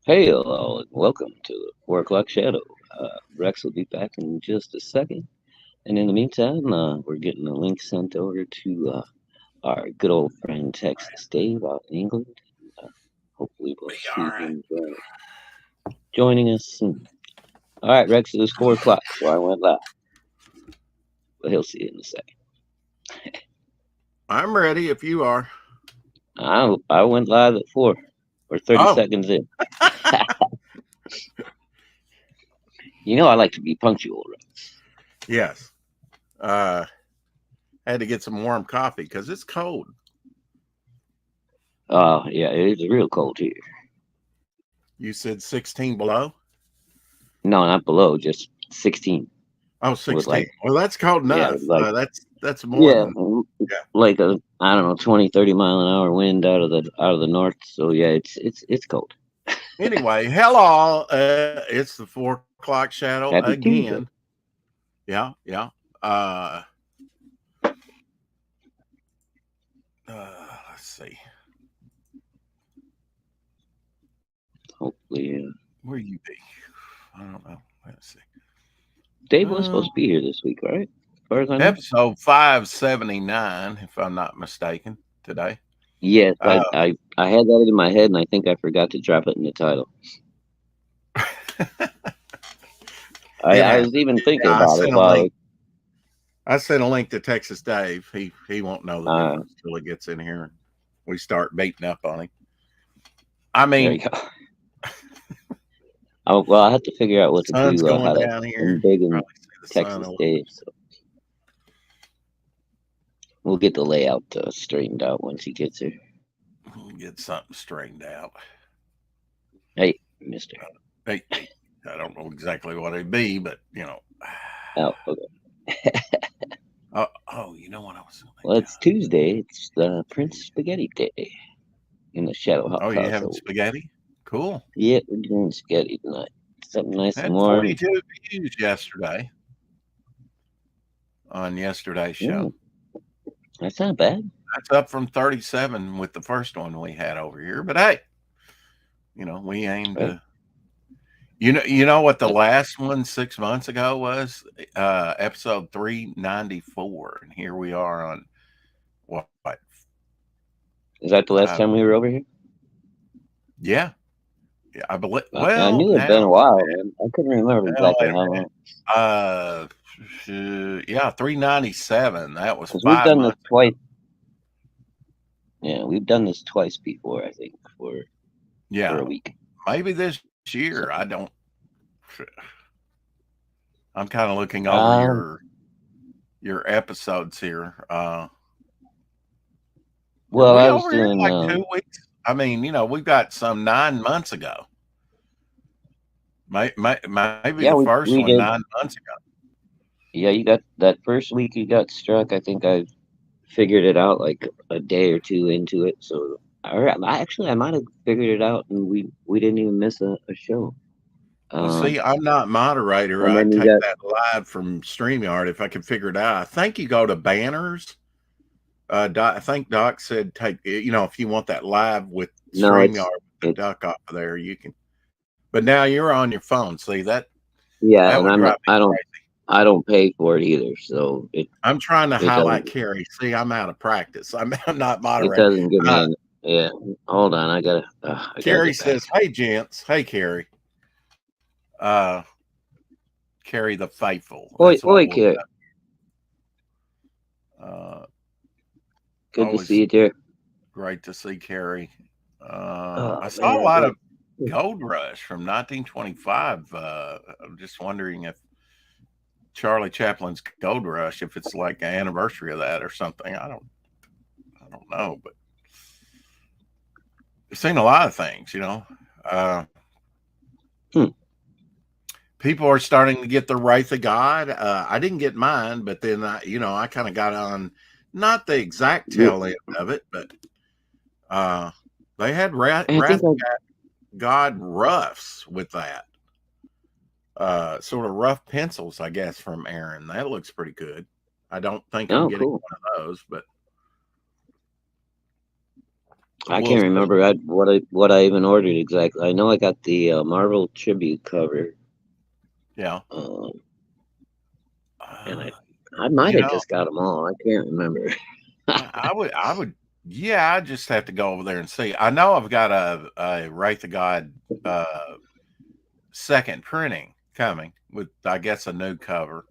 Hey, hello, and welcome to the 4 o'clock shadow. Rex will be back in just a second. And in the meantime, we're getting a link sent over to our good old friend Texas Dave out in England. Uh, Hopefully, we'll Be all see right. him joining us soon. All right, Rex, it was 4 o'clock, so I went live, but he'll see it in a second. I'm ready if you are. I went live at 4 or 30 Oh, seconds in. You know, I like to be punctual, Rex. yes. Had to get some warm coffee because it's cold. Yeah, it's real cold here. You said 16 below? No, not below, just 16 Oh, with 16. like, Well, that's cold yeah, enough. like That's more Yeah, than yeah. like a I don't know 20, 30 mile an hour wind out of the north. So yeah, it's cold. Anyway, hello. It's the 4 o'clock shadow Happy again. Tuesday. Yeah, yeah. Uh, let's see. Hopefully, Where you be? I don't know. Let's see. Dave was Uh, supposed to be here this week, right? As far as I know. Episode 579, if I'm not mistaken, today. Yes, Uh, I had that in my head, and I think I forgot to drop it in the title. it I happened. was even thinking Yeah, I about it sent a while link. I sent a link to Texas Dave. He won't know the uh, difference till he gets in here and we start beating up on him. I there mean, you go. Well, I have to figure out what to sun's do. going How to down here. embiggen Probably see the sun a Texas little Dave. So we'll get the layout straightened out once he gets here. bit. Get something straightened out. Hey, Mister. Hey, I don't know exactly what it'd be, but Oh, okay. oh, you know what I was Well, thinking. it's Tuesday. It's Prince Spaghetti Day in the Shadow Oh, House you having household. spaghetti? Cool. Yeah, we're doing spaghetti tonight. Something nice and Had warm. 42 views yesterday on yesterday's show. Mm, that's not bad. That's up from 37 with the first one we had over here. But hey, we aim Right? to. You know what the Uh, last one 6 months ago was? Episode 394, and here we are on what? is that the last Uh, time we were over here? yeah, yeah, I believe. I Well, knew it'd been now, a while, man. I couldn't remember now exactly wait a how minute. long. Uh, yeah, 397. That was Because we've five done this months. twice. Yeah, we've done this twice before, I think, for Yeah, a week. maybe this year. I So, don't. I'm kind of looking over um, your episodes here. Were well, we I was over here doing, like 2 weeks? I mean, we've got some 9 months ago. Maybe the yeah, we first we one did. 9 months ago. Yeah, you got that first week you got struck. I think I figured it out like a day or two into it. So, I might have figured it out, and we didn't even miss a show. Well, Um, see, I'm not moderator. and I'd then you take got that live from StreamYard if I could figure it out. I think you go to banners. I think Doc said take, if you want that live with no, StreamYard with the it's duck off of there, you can. But now you're on your phone. See, yeah, that and would drive me crazy. I don't pay for it either, so I'm trying to it highlight doesn't Carrie. See, I'm out of practice. I'm not it moderating. doesn't give me Uh, an yeah. Hold on, I gotta Carrie get back. says, "Hey, gents. Hey, Carrie. Uh, Carrie the faithful. Oi, That's what oi, we'll. kid. Uh, Good to see always you, dear. great to see Carrie. I Oh saw a man, lot of Gold Rush from 1925. I'm just wondering if Charlie Chaplin's Gold Rush, if it's like an anniversary of that or something. I don't know, but I've seen a lot of things. Uh, hmm. People are starting to get the Wraith of God. I didn't get mine, but then I kind of got on not the exact Yeah, tail end of it, but uh, they had I think Wrath I of God roughs with that. Sort of rough pencils, I guess, from Aaron. That looks pretty good. I don't think I'm oh getting cool. one of those, but I We'll can't see. remember what I even ordered exactly. I know I got the Marvel tribute cover, Yeah. um, and Uh, I might you have know, just got them all. I can't remember. I would, yeah, I just have to go over there and see. I know I've got a Wraith of God uh, second printing coming with, I guess, a new cover.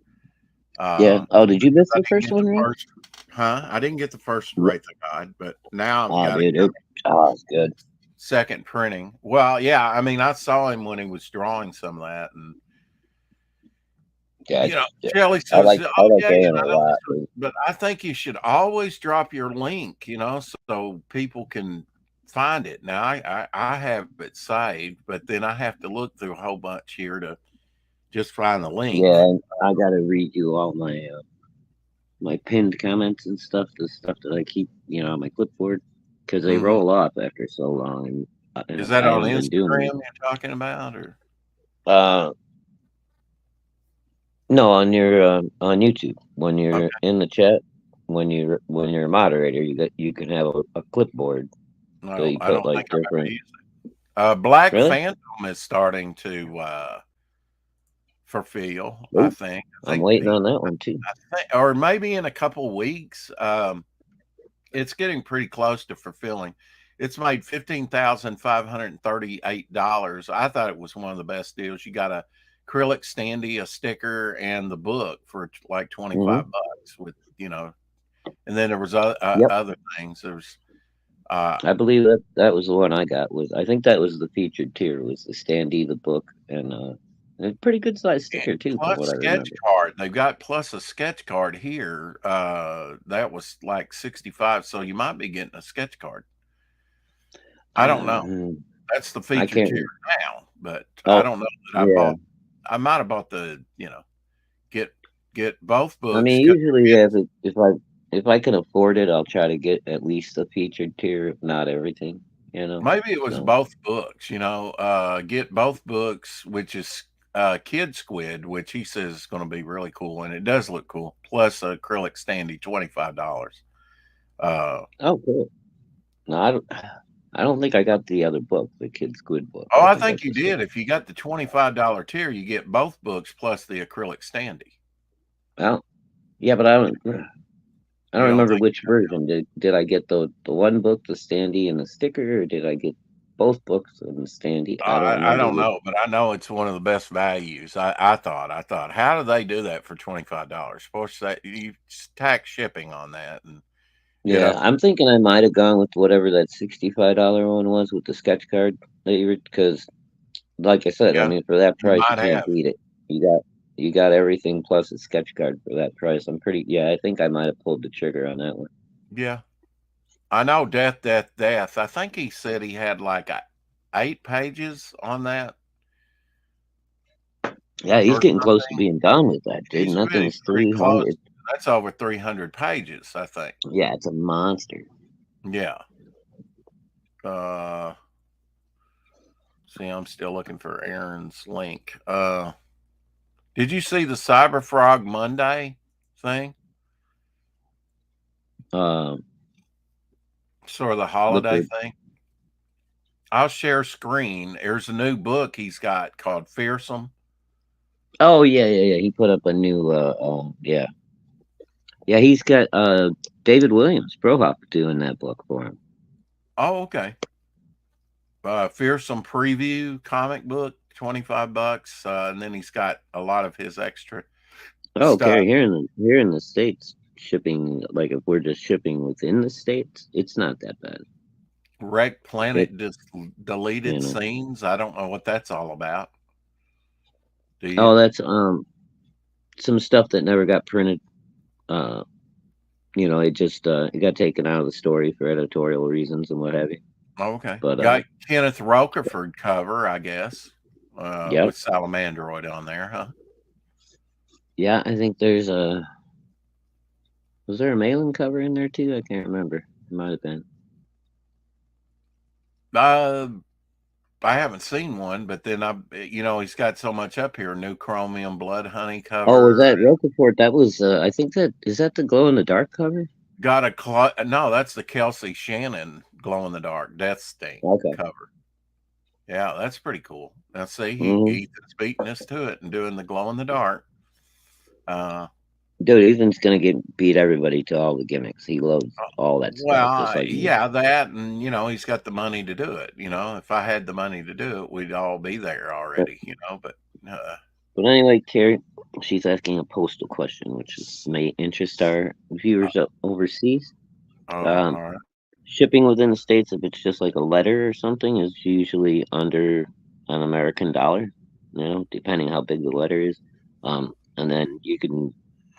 Yeah. Oh, did you miss I the didn't first get the one, Ray? first, huh? I didn't get the first Wraith of God, but now I've Oh, got it dude, coming. it's good. Second printing. Well, yeah, I mean, I saw him when he was drawing some of that, and Yeah, yeah. Shelley I says, like "Oh I like yeah, Aaron a I know lot. this is," but I think you should always drop your link, so people can find it. Now, I have it saved, but then I have to look through a whole bunch here to just find the link. Yeah, and I gotta read you all my pinned comments and stuff, the stuff that I keep, on my clipboard, because they Mhm. roll off after so long, and Is that I on haven't been doing Instagram them. you're talking about, or Uh, no, on YouTube when you're okay? in the chat, when you're a moderator, you can have a clipboard, so No, you I put don't like think I've ever different. used it. Black Really? Phantom is starting to fulfill. I Oh, think. I I'm think waiting he, on that one too. I think, or maybe in a couple weeks. It's getting pretty close to fulfilling. It's made $15,538. I thought it was one of the best deals. You got a acrylic standee, a sticker, and the book for like Hmm. $25 with, and then there was Yep, other things. There's uh I believe that was the one I got. I think that was the featured tier. Was the standee, the book, and a pretty good size sticker too, from plus what I sketch remember. card. They've got plus a sketch card here. That was like 65, so you might be getting a sketch card. I don't know. Um, That's the I featured can't. tier now, but I Oh, don't know that yeah. I might have bought the, get both I books mean, 'cause usually if I can afford it, I'll try to get at least a featured tier, if not everything. maybe it was So both books, get both books, which is Kid Squid, which he says is going to be really cool, and it does look cool. Plus acrylic standee, $25. Uh, oh, cool. No, I don't think I got the other book, the Kid Squid book. oh, I I think I think you just got. did. If you got the $25 tier, you get both books plus the acrylic standee. Well, yeah, but I don't You don't remember think? which version. Did I get the one book, the standee, and the sticker, or did I get both books and the standee? I don't I remember don't which. know, but I know it's one of the best values. I thought, how do they do that for $25? Of course, that you tax shipping on that, and Yeah, up to I'm thinking I might have gone with whatever that $65 one was with the sketch card that you were, because, like I said, I yeah, mean, for that you price, you might can't have. beat it. You got everything plus a sketch card for that price. Yeah, I think I might have pulled the trigger on that one. Yeah, I know. Death, death, death. I think he said he had like 8 pages on that Yeah, he's or getting close to something. being done with that, dude. He's And that really thing's pretty close. 300. That's over 300 pages, I think. Yeah, it's a monster. Yeah. Uh, see, I'm still looking for Aaron's link. Did you see the Cyber Frog Monday thing? Um, Sort of the with holiday the thing? I'll share screen. There's a new book he's got called Fearsome. Oh, yeah, yeah, yeah. He put up a new yeah. Yeah, he's got David Williams, Brohop, doing that book for him. Oh, okay. Fearsome preview comic book, $25. And then he's got a lot of his extra Oh, stuff. okay. Here in the States, shipping, like if we're just shipping within the States, it's not that bad. Wreck It Planet you deleted know. scenes. I don't know what that's all about. Do you? Oh, that's some stuff that never got printed. Uh it just it got taken out of the story for editorial reasons and what have you. Oh, okay. But Got Kenneth Rocaford cover, I guess, yep. with Salamandroid on there, huh? Yeah, I think there's a was there a Malin cover in there too? I can't remember. It might have been. Uh, I haven't seen one, but then he's got so much up here. New Chromium Blood Honey Oh, was cover. that Rocafort? That was I think that is that the glow in the dark cover? got a no, that's the Kelsey Shannon glow in the dark Death Sting Okay. cover. Yeah, that's pretty cool. Now see, Hmm. Ethan's beating us to it and doing the glow in the dark. Dude, Ethan's gonna beat everybody to all the gimmicks. He loves all that stuff, just like me. Yeah, that, and he's got the money to do it. If I had the money to do it, we'd all be there But, already. But uh, but anyway, Terry, she's asking a postal question, which may interest our viewers overseas. oh, Um, all right. Shipping within the states, if it's just like a letter or something, is usually under an American dollar. Depending how big the letter is. And then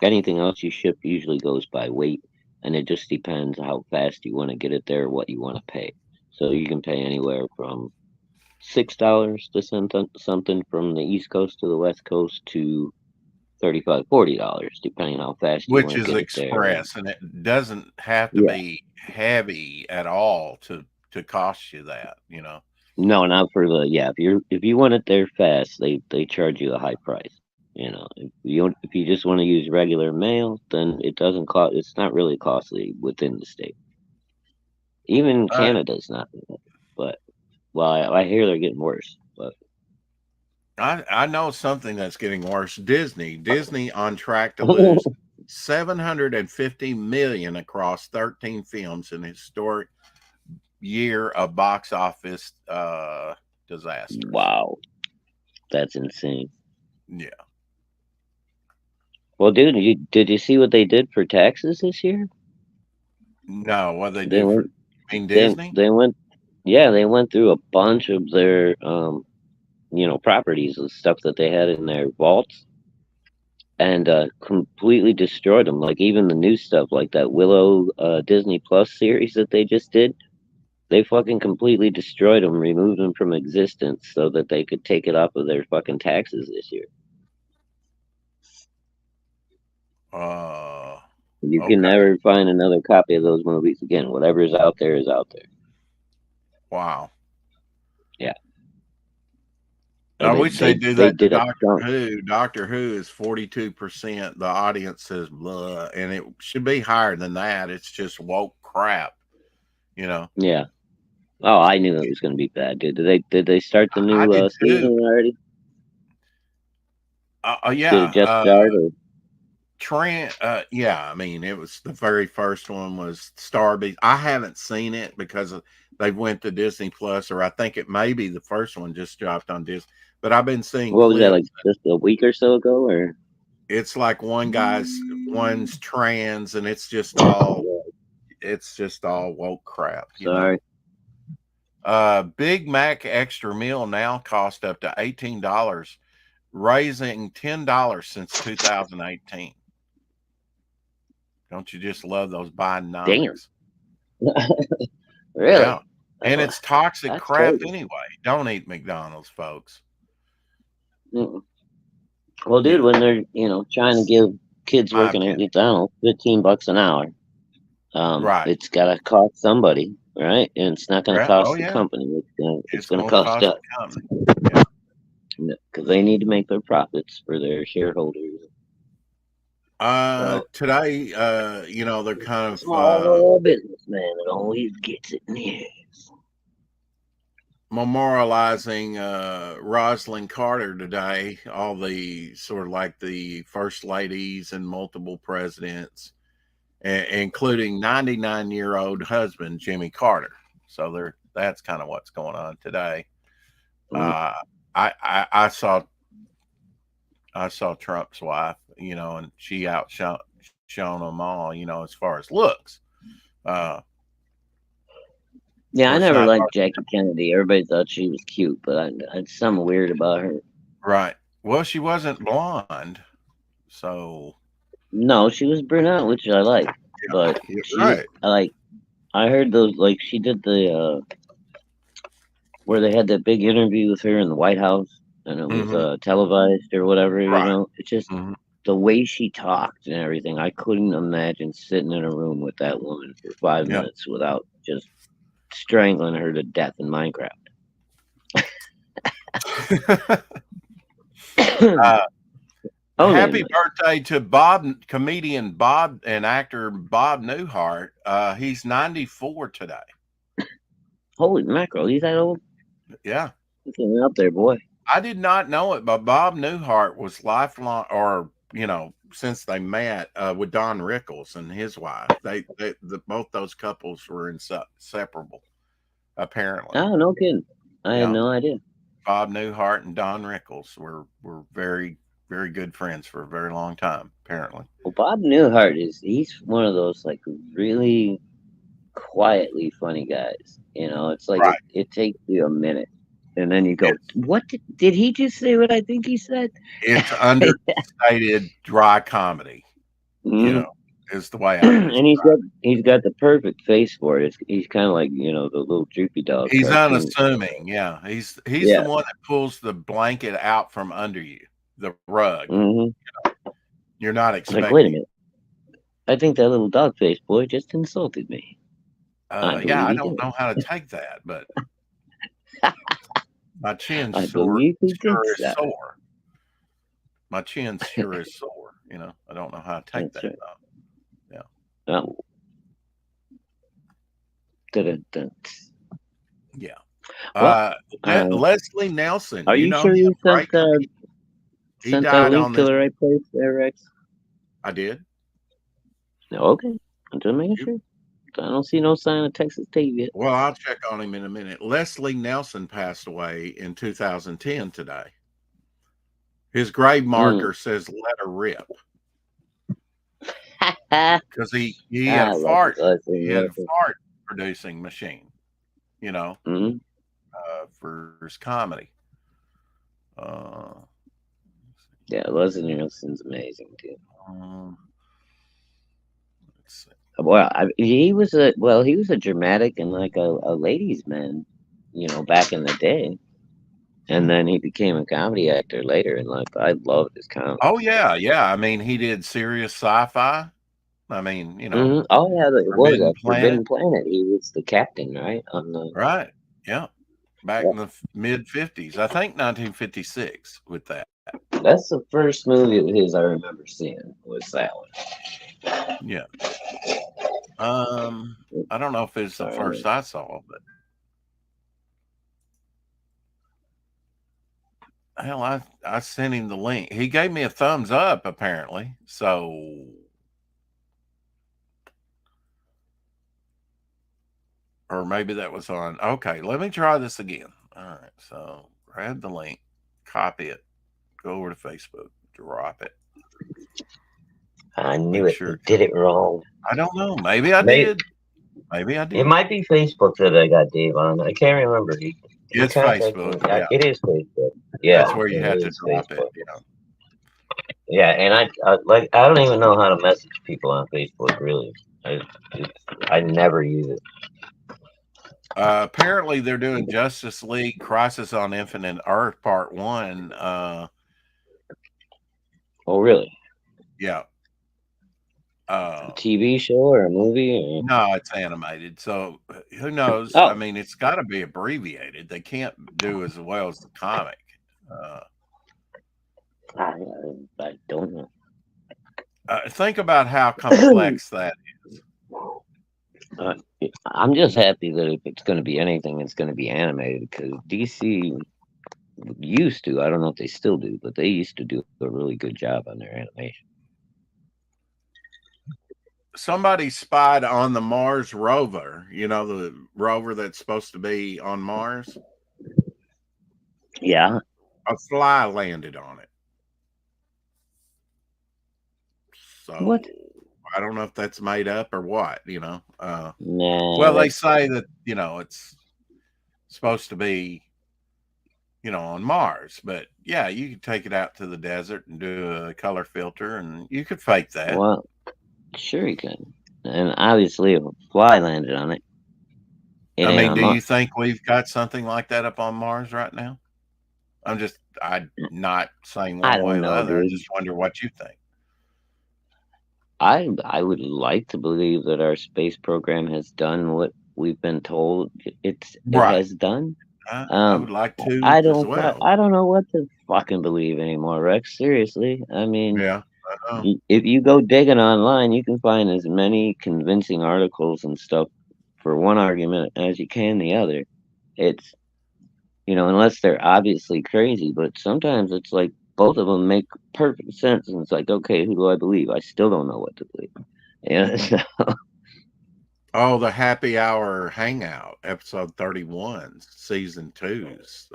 anything else you ship usually goes by weight, and it just depends how fast you want to get it there, what you want to pay. So you can pay anywhere from $6 to something from the East Coast to the West Coast to $35, $40, depending how fast you Which want to is get it there. express, and it doesn't have to Yeah. be heavy at all to cost you that. No, not for if you want it there fast, they charge you a high price. If you just want to use regular mail, then it doesn't cost. It's not really costly within the state. Even Uh, Canada's not, but well, I hear they're getting worse. But I know something that's getting worse. Disney on track to lose 750 million across 13 films in historic year of box office disasters. wow, that's insane. Yeah. Well, dude, did you see what they did for taxes this year? No, what they They do for went, Disney? they went, yeah, they went through a bunch of their properties and stuff that they had in their vaults, and completely destroyed them. Like even the new stuff, like that Willow Disney Plus series that they just did, they fucking completely destroyed them, removed them from existence, so that they could take it off of their fucking taxes this year. You can Okay. never find another copy of those movies again. Whatever is out there is out there. Wow. Yeah. I And wish they do they that to did a Doctor dump. Who. Doctor Who is 42%. The audience says blah, and it should be higher than that. It's just woke crap, Yeah. Oh, I knew it was going to be bad, dude. Did they start the I new did too. season already? Did it Yeah. just start? Or? Trent, yeah, I mean, it was the very first one was Star Beast. I haven't seen it because they went to Disney Plus, or I think it may be the first one just dropped on Disney. But I've been seeing What was that, like clips. just a week or so ago? Or It's like one's trans, and it's just all woke crap. sorry. Big Mac extra meal now cost up to $18, raising $10 since 2018. Don't you just love those Bidenomics? Really? Yeah. And it's toxic crap crazy. anyway. Don't eat McDonald's, folks. Mm-mm. Well, dude, when they're trying to give kids working at McDonald's $15 an hour, right, it's gotta cost somebody, right? And it's not gonna cost the company. It's gonna cost us because they need to make their profits for their shareholders. Today, they're kind of small businessman that always gets it in the ass. Memorializing Rosalind Carter today, all the sort of like the first ladies and multiple presidents, including 99-year-old husband Jimmy Carter. So that's kind of what's going on today. I saw Trump's wife, and she outshone them all, as far as looks. Yeah, I never liked Jackie Kennedy. Everybody thought she was cute, but I had something weird about her. Right. Well, she wasn't blonde, so. No, she was brunette, which I like. But I heard those, like, she did the where they had that big interview with her in the White House, and it was televised or whatever. It's just the way she talked and everything. I couldn't imagine sitting in a room with that woman for 5 minutes without just strangling her to death in Minecraft. Oh, yeah, happy birthday to comedian Bob and actor Bob Newhart. He's 94 today. holy mackerel, he's that old? Yeah. He's getting up there, boy. I did not know it, but Bob Newhart was lifelong, or since they met with Don Rickles and his wife. Both those couples were inseparable, apparently. Oh, no kidding. I had Yeah. no idea. Bob Newhart and Don Rickles were very, very good friends for a very long time, apparently. Well, Bob Newhart he's one of those like really quietly funny guys. It's like Right. it takes you a minute. And then you go, what did he just say? What I think he said? It's understated, dry comedy. Mhm. Is the way I And he's got the perfect face for it. He's kind of like the little droopy dog. He's cartoon. unassuming. Yeah, he's Yeah. the one that pulls the blanket out from under you, the rug. You're not expecting. Like, wait a minute. I think that little dog face boy just insulted me. Yeah, I don't know how to take that, but my chin sure is sore. My chin sure is sore. I don't know how to take that. Right. Yeah. Oh. Yeah. Well, Leslie Nelson. Are you sure you sent that link to the right place there, Rex? I did. Okay. I'm just making sure. I don't see no sign of Texas Dave yet. Well, I'll check on him in a minute. Leslie Nelson passed away in 2010 today. His grave marker says "Let her rip," because he had a fart. He had a fart producing machine. For his comedy. Yeah, Leslie Nielsen's amazing too. Let's see. Well, he was a dramatic and like a ladies' man, back in the day, and then he became a comedy actor later in life. I loved his comedy. Oh yeah, yeah. I mean, he did serious sci-fi. I mean, Oh yeah, it was Forbidden Planet. He was the captain, right? Right. Yeah. Back in the mid 50s, I think 1956 with that. That's the first movie of his I remember seeing was that one. Yeah. I don't know if it's the first I saw, but hell, I sent him the link. He gave me a thumbs up, apparently. So or maybe that was on. Okay, let me try this again. All right, so grab the link, copy it, go over to Facebook, drop it. I knew it. Sure. Did it wrong. I don't know. Maybe I did. Maybe I did. It might be Facebook that I got Dave on. I can't remember. It's Facebook. Yeah. It is Facebook. Yeah, that's where you had to drop Facebook. It. Yeah, and I don't even know how to message people on Facebook. Really, I never use it. Apparently, they're doing Justice League Crisis on Infinite Earth Part 1. Oh, really? Yeah. A TV show or a movie? Or? No, it's animated. So who knows? I mean, it's got to be abbreviated. They can't do as well as the comic. I don't know. Think about how complex that is. I'm just happy that if it's going to be anything, it's going to be animated, because DC used to, I don't know if they still do, but they used to do a really good job on their animation. Somebody spied on the Mars rover, the rover that's supposed to be on Mars. Yeah. A fly landed on it. So what? I don't know if that's made up or what, No. Well, they say that, it's supposed to be, on Mars, but yeah, you could take it out to the desert and do a color filter and you could fake that. Well, sure you can. And obviously a fly landed on it. I mean, do you think we've got something like that up on Mars right now? I'm not saying one way or the other. I just wonder what you think. I would like to believe that our space program has done what we've been told it has done. I would like to I as don't, well. I don't know what to fucking believe anymore, Rex. Seriously, I mean, Yeah, I know. if you go digging online, you can find as many convincing articles and stuff for one argument as you can the other. It's, unless they're obviously crazy, but sometimes it's like both of them make perfect sense, and it's like, okay, who do I believe? I still don't know what to believe. Yeah, so, Oh, the Happy Hour Hangout, episode 31, season two's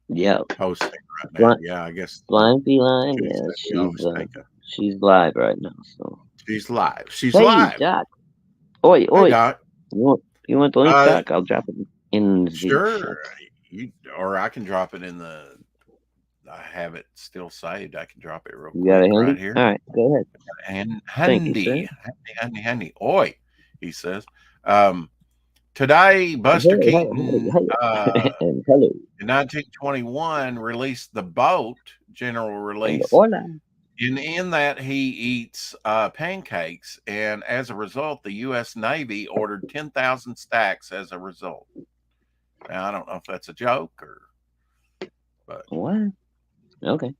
yeah, posting right now. blind, Yeah, I guess blind feline, Tuesday yeah, we always think of. she's live right now. So, She's live. She's hey, live. Doc, oi, Hey, oi, Doc. you want the link, Uh, Doc? I'll drop it in the sure. chat. Or I can drop it in the. I have it still saved. I can drop it real You got it quick right handy? here. All right, go ahead. And Thank you, sir. handy. Oi, he says. Today, Buster Hey, Keaton, and hello, in 1921, released The Boat, general and release. hola. In that, he eats pancakes, and as a result, the U.S. Navy ordered 10,000 stacks as a result. Now, I don't know if that's a joke but What? Okay.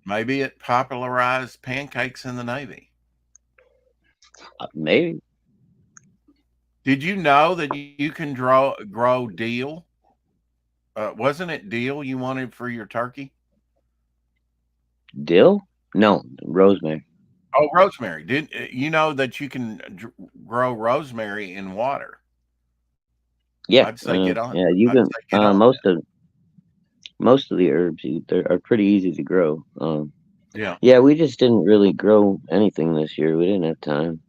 maybe it popularized pancakes in the Navy. Maybe. Did you know that you can grow dill? Wasn't it dill you wanted for your turkey? Dill? No, rosemary. Oh, rosemary. Did you know that you can grow rosemary in water? Yeah, I'd say get on. yeah. You I'd can. say get on. Most of the herbs are pretty easy to grow. Yeah. Yeah, we just didn't really grow anything this year. We didn't have time.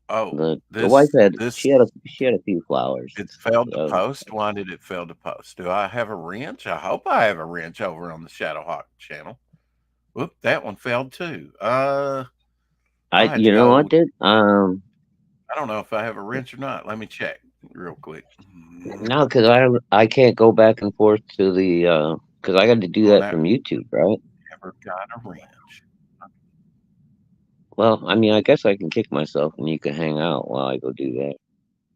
Oh, The wife had this she had a few flowers. it failed to So post. Why did it fail to post? Do I have a wrench? I hope I have a wrench over on the Shadowhawk channel. Whoop, that one failed too. I had to you know what, go. dude? I don't know if I have a wrench or not. Let me check real quick. No, because I can't go back and forth to the because I got to do On that that, from YouTube, right? never got a wrench. Well, I mean, I guess I can kick myself and you can hang out while I go do that.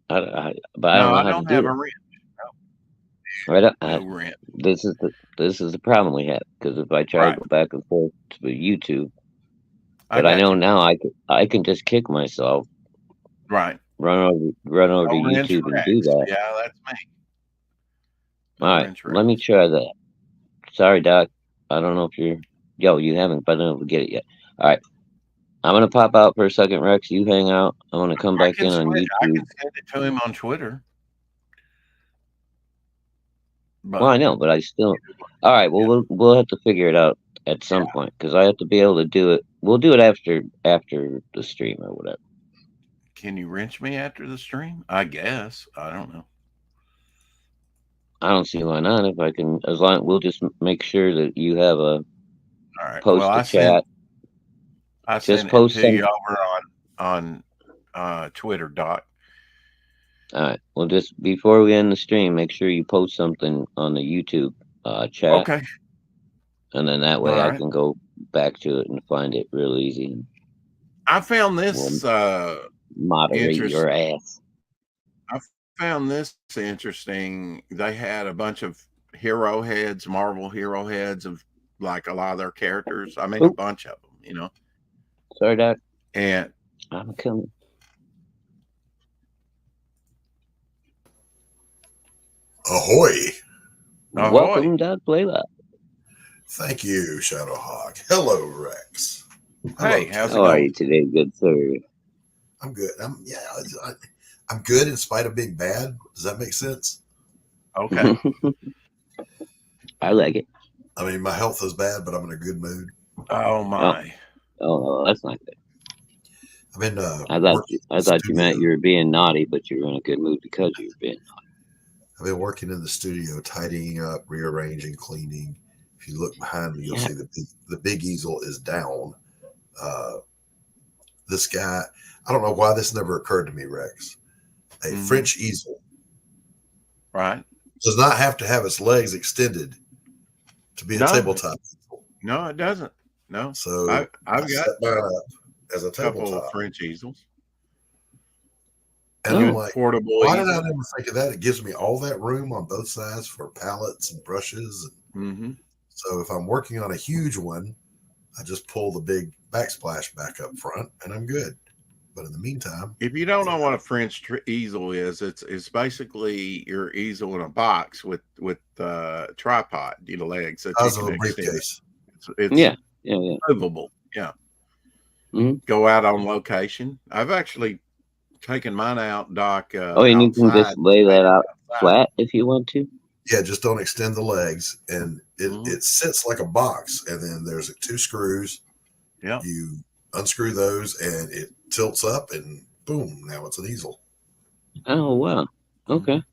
But I No, don't know I how to don't do have a that. wrench. Right? No wrench. This is the problem we have because if I try to Right. go back and forth to YouTube, I but I got know you. now I can just kick myself, Right. run over to No wrench YouTube and do Rex. that. Yeah, that's me. All No right, wrench let me Rex. try that. Sorry, Doc. I don't know if you haven't, but I don't know if we get it yet. All right, I'm gonna pop out for a second, Rex. You hang out. I'm gonna come back in on I can YouTube. send it to him on Twitter. Well, But I know, but I still. All right. Well, yeah, we'll have to figure it out at some yeah. point because I have to be able to do it. We'll do it after the stream or whatever. Can you wrench me after the stream? I guess. I don't know. I don't see why not. If I can, as long we'll just make sure that you have a All right. Well, post a chat. I Just sent it post to some. you over on Twitter, Doc. All right. Well, just before we end the stream, make sure you post something on the YouTube chat, Okay. and then that way All I right. can go back to it and find it real easy. And I found we'll this moderate interest. your ass. I found this interesting. They had a bunch of hero heads, Marvel hero heads of like a lot of their characters. I mean, a Oop, bunch of them, sorry, Doc. And I'm coming. Ahoy. Welcome, Doc Blaylock. Thank you, Shadowhawk. Hello, Rex. Hello, hey, how's it How are going? you today, good sir? I'm good. I'm good in spite of being bad. Does that make sense? Okay. I like it. I mean, my health is bad, but I'm in a good mood. Oh my. Oh, that's not good. I've been I working in the thought you meant studio. you were being naughty, but you were in a good mood because you were being naughty. I've been working in the studio, tidying up, rearranging, cleaning. If you look behind me, you'll see the big easel is down. This guy, I don't know why this never occurred to me, Rex. A French easel Right. does not have to have its legs extended to be a tabletop easel. No, it doesn't. No. So I've got set mine up as a a couple of tabletop. French easels. And I'm like, portable why did I easel. never think of that? It gives me all that room on both sides for pallets and brushes. Mm-hmm. So if I'm working on a huge one, I just pull the big backsplash back up front and I'm good. But in the meantime, If you don't know what a French easel is, it's basically your easel in a box with tripod, legs that I you was in can a extend. briefcase. It's Yeah. movable. Yeah. Mhm. Go out on location. I've actually taken mine out, Doc. Oh, and you can Outside. just lay that out Outside. flat if you want to. Yeah, just don't extend the legs. And Mhm. it sits like a box. And then there's 2 screws. Yeah. You unscrew those and it tilts up and boom, now it's an easel. Oh wow. Okay.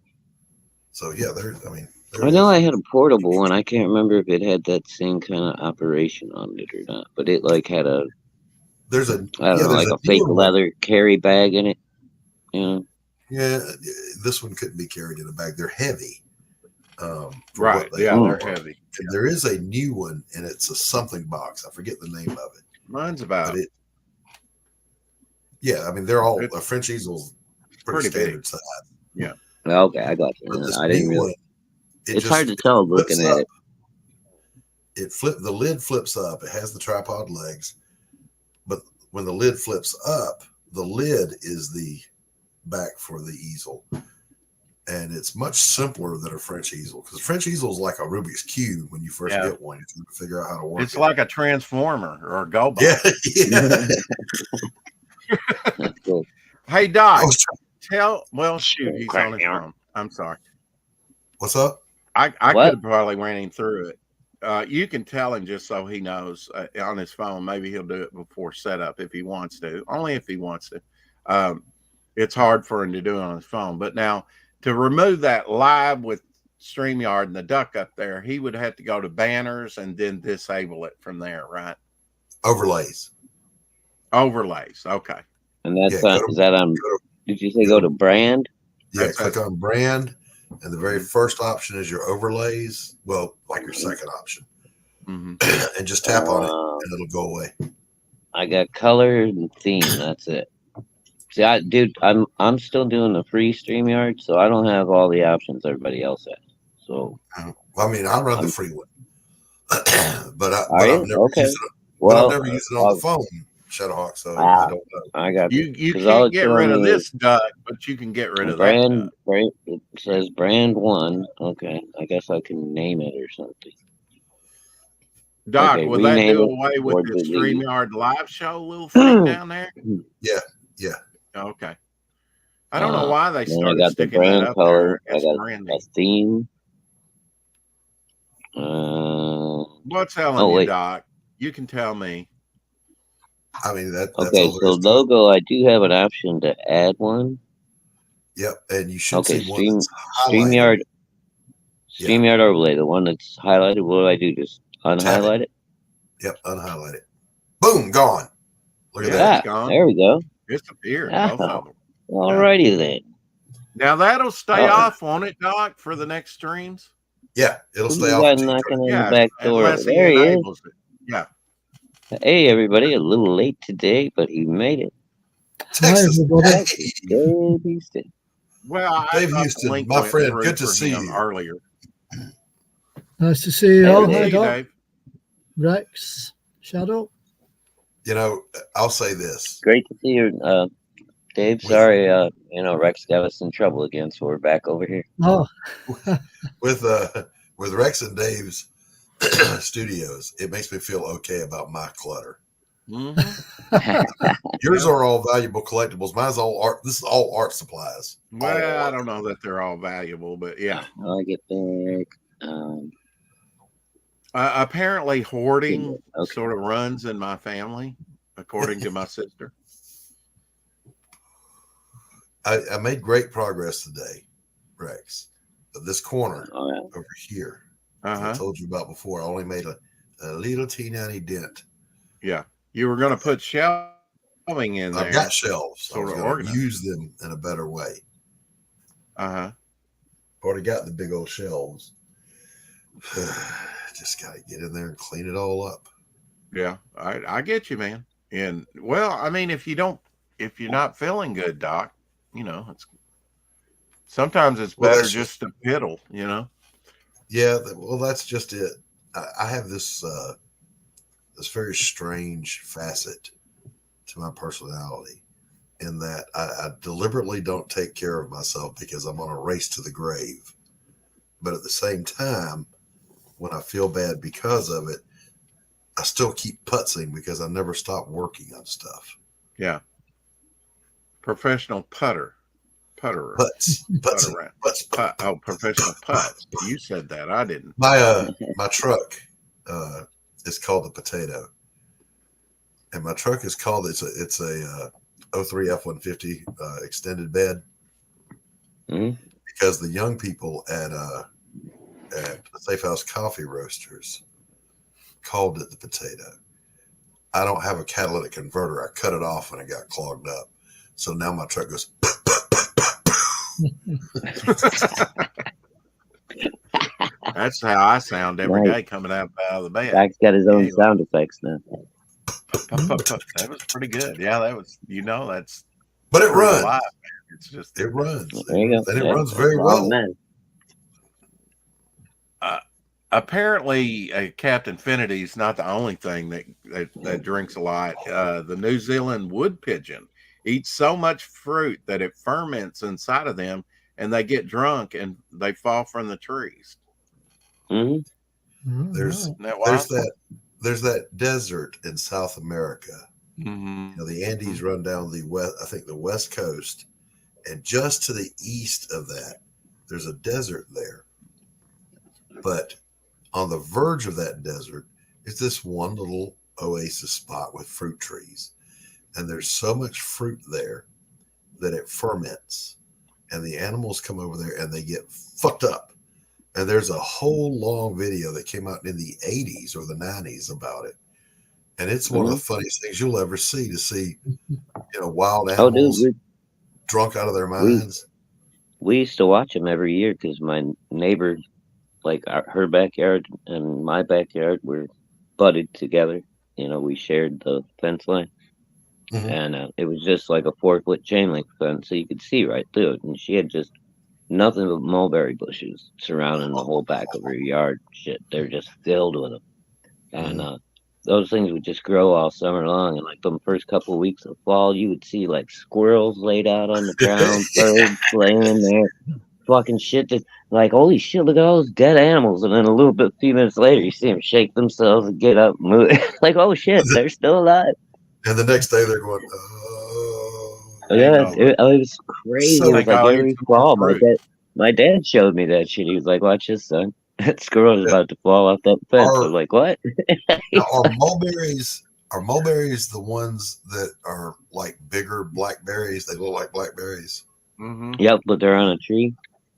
So yeah, there I know is. I had a portable one. I can't remember if it had that same kind of operation on it or not, but it like had a There's a I don't yeah, know, there's like a a fake newer one. leather carry bag in it. You know. Yeah, this one couldn't be carried in a bag. They're heavy. For Right. what they Yeah, are. they're heavy. And there is a new one, and it's a something box. I forget the name of it. Mine's But about yeah, I mean, they're all It's- a French easel's pretty standard big. size. Okay, I got you. But this I didn't new realize. one, it It's hard to it tell flips looking at up. it. The lid flips up. It has the tripod legs, but when the lid flips up, the lid is the back for the easel. And it's much simpler than a French easel because French easel is like a Rubik's cube when you first Yeah. get one. You have to figure out how to work It's it. like a transformer or a GoBot. Yeah. That's cool. Hey, Doc, I was trying- well, shoot, he's on his phone. I'm sorry. What's up? I What? could have probably ran him through it. You can tell him just so he knows on his phone. Maybe he'll do it before setup if he wants to. Only if he wants to. It's hard for him to do it on his phone. But now to remove that live with StreamYard and the duck up there, he would have to go to banners and then disable it from there, right? Overlays. Overlays. Okay. And that's Yeah, is that on? Did you say go to brand? Yeah, That's click it. on brand, and the very first option is your overlays. Well, like your second option, Mm-hmm. and just tap on it, and it'll go away. I got color and theme. That's it. See, I'm still doing the free StreamYard, so I don't have all the options everybody else has. So, I mean, I run the free one, but Are I've you? never Okay. used it. well, But I've never used it on the phone, Shadowhawk. So Ah. I don't know. I got You 'Cause all can't it's get rid showing of me this duck, but you can get rid of that brand. duck. Brand. It says brand one. Okay, I guess I can name it or something. Doc, Okay, will that rename do it away with or the delete. StreamYard live show little thing down there? Yeah. Okay. I don't know why they Then I started got the sticking that brand up color. there. I It's got branding. a theme. What's telling Oh, you, wait. Doc? You can tell me. I mean that's Okay, all there so is to it. logo, I do have an option to add one. Yep, and you should Okay, see one that's highlighted. StreamYard, Yeah. StreamYard overlay, the one that's highlighted. What do I do? Just unhighlight it? Yep, unhighlight it. Boom, gone. Look at Yeah. that. It's gone. There we go. Disappeared, Yeah. both of them. Alrighty then. Now that'll stay Oh. off, won't it, Doc, for the next streams? Yeah, it'll Who stay you off. got until you knocking turn it. on the back door? Unless he There he is. enables it. Yeah. Hey, everybody, a little late today, but he made it. Texas. everybody. Hey, Dave Houston. Well, I Dave thought the Houston, link my went friend, through good to for see him you. earlier. Nice to see you Hey, all. Dave. Hi, See you, Doc, Dave. Rex, Shadow. You know, I'll say this. Great to see you, Dave. Sorry, Rex got us in trouble again, so we're back over here. Oh, With Rex and Dave's studios, it makes me feel okay about my clutter. Mhm. Yours are all valuable collectibles. Mine's all art. This is all art supplies. Well, I don't know that they're all valuable, but yeah. I get back. Apparently, hoarding Okay. sort of runs in my family, according to my sister. I made great progress today, Rex. But this corner Oh, yeah. over here, as I Uh-huh. told you about before, I only made a little teeny dent. Yeah. You were going to put shelving in there. I've got shelves. I Sort was of going to organized. use them in a better way. Uh-huh. Already got the big old shelves. Just got to get in there and clean it all up. Yeah. I get you, man. And well, I mean, if you're not feeling good, Doc, it's sometimes it's Well, better that's just to piddle, Yeah, well, that's just it. I have this this very strange facet to my personality in that I deliberately don't take care of myself because I'm on a race to the grave. But at the same time, when I feel bad because of it, I still keep putzing because I never stop working on stuff. Yeah. Professional putterer. Putzing, putz. Professional putts. You said that. I didn't. My truck is called the Potato, and my truck is called it's a 03 F-150 extended bed because the young people at the Safe House Coffee Roasters called it the Potato. I don't have a catalytic converter. I cut it off when it got clogged up, so now my truck goes. That's how I sound every day coming out of the bed. Zach's got his own sound effects now. That was pretty good. Yeah, that was. That's. But it runs. Alive, it's just it runs. There you go. And it runs very well. Apparently, Captain Finity's not the only thing that drinks a lot. The New Zealand wood pigeon eats so much fruit that it ferments inside of them, and they get drunk and they fall from the trees. Mm-hmm. There's that desert in South America. Mm-hmm. The Andes run down the west coast, and just to the east of that, there's a desert there. But on the verge of that desert is this one little oasis spot with fruit trees, and there's so much fruit there that it ferments, and the animals come over there and they get fucked up. And there's a whole long video that came out in the 80s or the 90s about it. And it's one of the funniest things you'll ever see, to see, wild animals drunk out of their minds. We used to watch them every year because my neighbor, like her backyard and my backyard were butted together. We shared the fence line. Mm-hmm. And it was just like a 4-foot chain link fence, so you could see right through it. And she had just nothing but mulberry bushes surrounding the whole back of her yard. Shit, they're just filled with them. And those things would just grow all summer long. And like the first couple of weeks of fall, you would see like squirrels laid out on the ground, birds playing there, fucking shit. Just like, holy shit, look at all those dead animals. And then a few minutes later, you see them shake themselves and get up and move. Like, oh shit, they're still alive. And the next day they're going, yeah, it was crazy. So it was like every fall. My dad showed me that shit. He was like, watch this, son. That squirrel is about to fall off that fence. I was like, what? Are mulberries the ones that are like bigger blackberries? They look like blackberries. Mm-hmm. Yep, but they're on a tree.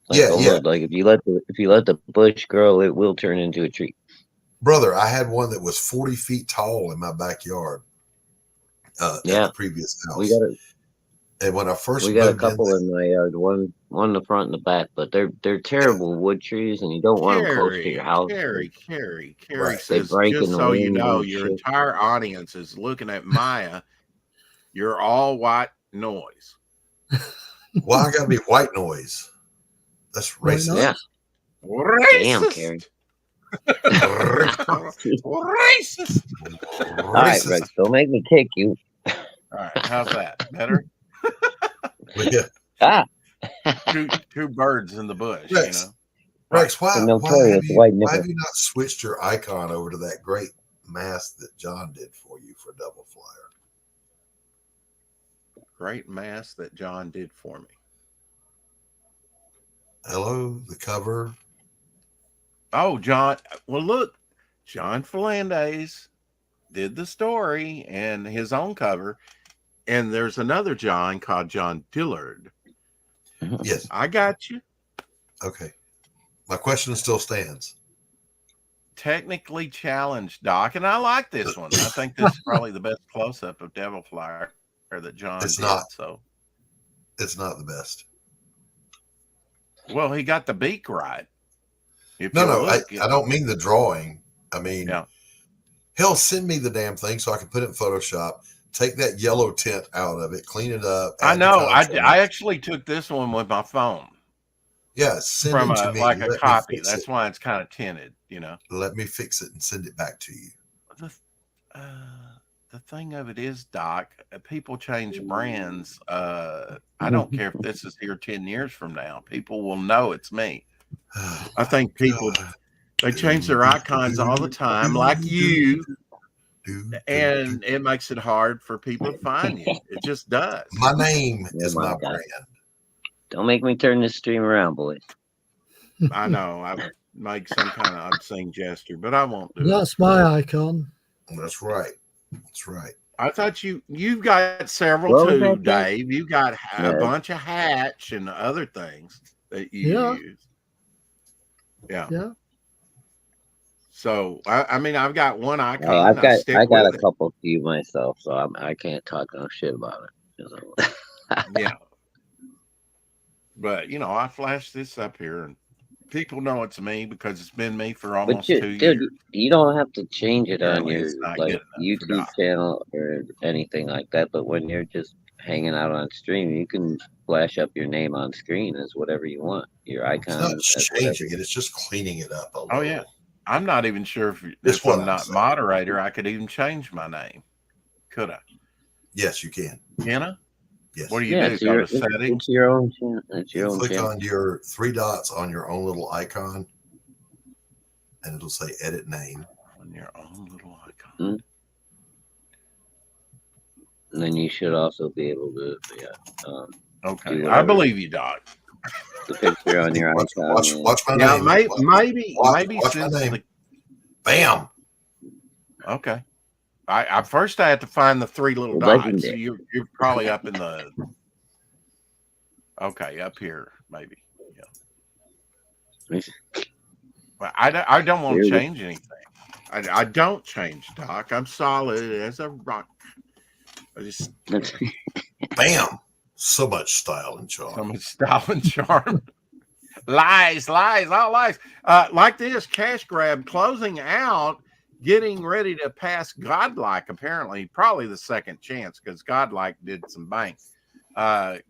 Like if you let the bush grow, it will turn into a tree. Brother, I had one that was 40 feet tall in my backyard. At the previous house. And when I first got a couple in my yard, one in the front and the back, but they're terrible wood trees, and you don't want them close to your house. Carrie right. says, just so you know, your entire audience is looking at Maya. You're all white noise. Well, I gotta be white noise. That's racist. Yeah. Racist. Damn, Carrie. Racist. All right, Rex, don't make me kick you. All right, how's that? Better? Yeah. two birds in the bush. Rex, why have you not switched your icon over to that great mask that John did for you for Double Flyer? Great mask that John did for me. Hello, the cover. Oh, John. Well, look, John Fernandez did the story and his own cover. And there's another John called John Dillard. Yes. I got you. Okay. My question still stands. Technically challenged, Doc. And I like this one. I think this is probably the best close-up of Devil Flyer that John did. So it's not the best. Well, he got the beak right. I don't mean the drawing. I mean, he'll send me the damn thing so I can put it in Photoshop, take that yellow tint out of it, clean it up. I add the know. I contrast. actually took this one with my phone Yeah, send from it to me. like and a let me copy. fix That's it. why it's kind of tinted, you know. Let me fix it and send it back to you. The thing of it is, Doc, people change brands. I don't care if this is here 10 years from now. People will know it's me. I think people, they change their icons all the time, like you, and it makes it hard for people to find you. It just does. My name is my my God. brand. Don't make me turn this stream around, boys. I know. I make some kind of obscene gesture, but I won't do it. That's my icon. That's right. That's right. I thought you've got several What was too, that, Dave. You got a Yeah. bunch of Hatch and other things that you Yeah. use. Yeah. Yeah. So I mean, I've got one icon. Oh, I got stick a with it. couple few myself, so I can't talk no shit about it. So. Yeah. But I flash this up here, and people know it's me because it's been me for almost 2 years. Dude, you don't have to change it Apparently on your it's not like good enough for YouTube Doc. channel or anything like that. But when you're just hanging out on stream, you can flash up your name on screen as whatever you want. Your It's icon. not as changing whatever. it. It's just cleaning it up a little. Oh yeah. I'm not even sure That's if what I'm I'm not saying. moderator, I could even change my name. Could I? Yes, you can. Can I? Yes. What do you Yeah, do? it's Go your, to settings? it's your own channel. It's your You own click channel. on your 3 dots on your own little icon, and it'll say edit name. On your own little icon. Mm. And then you should also be able to, Okay, do I whatever. believe you, Doc. The picture on your Watch icon. my Yeah, name. maybe Watch my since name. the Bam. okay. I first I had to find the 3 little Legendary. dots. So you're probably up in the up here maybe. Yeah. Well, I don't want to Here we- change anything. I don't change, Doc. I'm solid as a rock. I just Bam. So much style and charm. so much style and charm. Lies, all lies. Like this cash grab closing out, getting ready to pass Godlike. Apparently, probably the second chance because Godlike did some bank.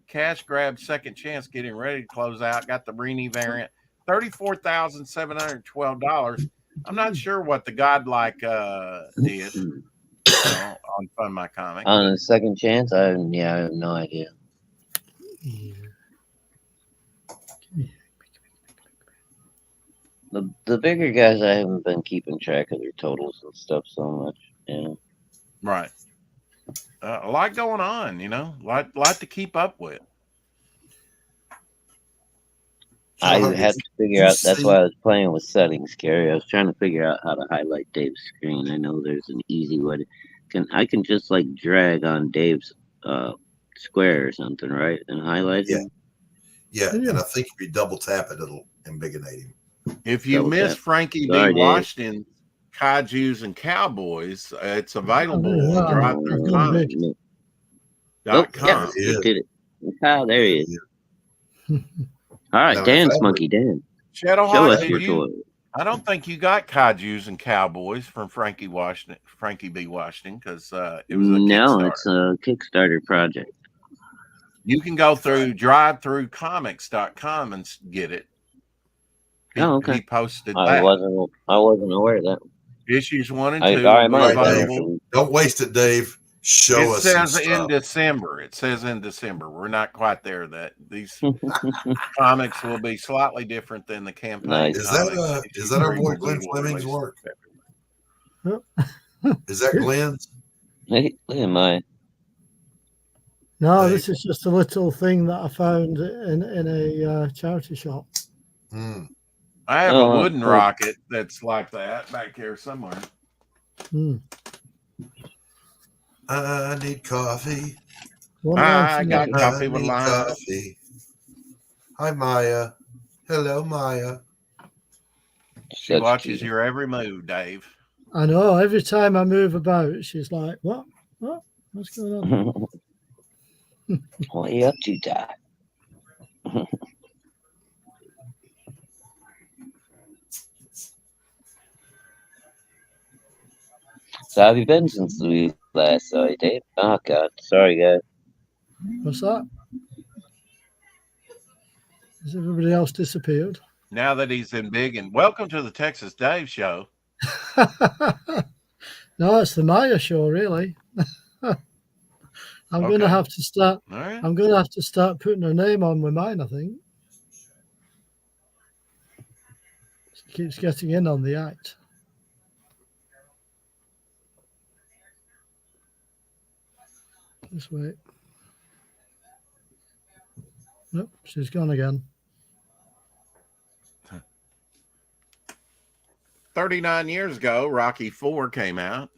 Cash grab second chance, getting ready to close out. Got the Rini variant, $34,712. I'm not sure what the Godlike did on Fund My Comic. On a second chance, I have no idea. The bigger guys, I haven't been keeping track of their totals and stuff so much. Yeah. Right. A lot going on, lot to keep up with. I had to figure out. That's why I was playing with settings, Gary. I was trying to figure out how to highlight Dave's screen. I know there's an easy way. I can just like drag on Dave's square or something, right, and highlight him. Yeah, and I think if you double tap it, it'll embiggenate him. If you Double miss tap. Frankie Sorry, B. Dave. Washington, Kaijus and Cowboys, it's available Oh, on wow. DriveThroughComics.com. Oh, yeah, it did it. Ah, there he is. All right, Now, dance, if I monkey, dance. Shadow Show Hawk, us your toy. I don't think you got Kaijus and Cowboys from Frankie B. Washington, because it was a No, Kickstarter. it's a Kickstarter project. You can go through DriveThroughComics.com and get it. Oh, okay. He posted I that. wasn't aware of that. Issues 1 and 2 I will be might available. Don't waste it, Dave. Show It us some says in stuff. December. It says in December. We're not quite there. That these comics will be slightly different than the campaign. Nice. Is comics. that our boy Will be Glenn Fleming's released. work? Is that Glenn's? Hey, look at my. No, Hey. this is just a little thing that I found in a charity shop. Hmm. I have Oh, a wooden cool. rocket that's like that back here somewhere. Hmm. I need coffee. I got I coffee with need lime. coffee. Hi, Maya. Hello, Maya. She watches your every move, Dave. I know. Every time I move about, she's like, "What? What? What's going on?" What are you up to, Doc? So how have you been since we Last saw you, Dave. Oh God, sorry guys. What's that? Has everybody else disappeared? Now that he's in big, and welcome to the Texas Dave Show. No, it's the Maya show, really. I'm going to Okay. have to start. All right. I'm going to have to start putting her name on with mine, I think. She keeps getting in on the act. Just wait. Nope, she's gone again. 39 years ago, Rocky IV came out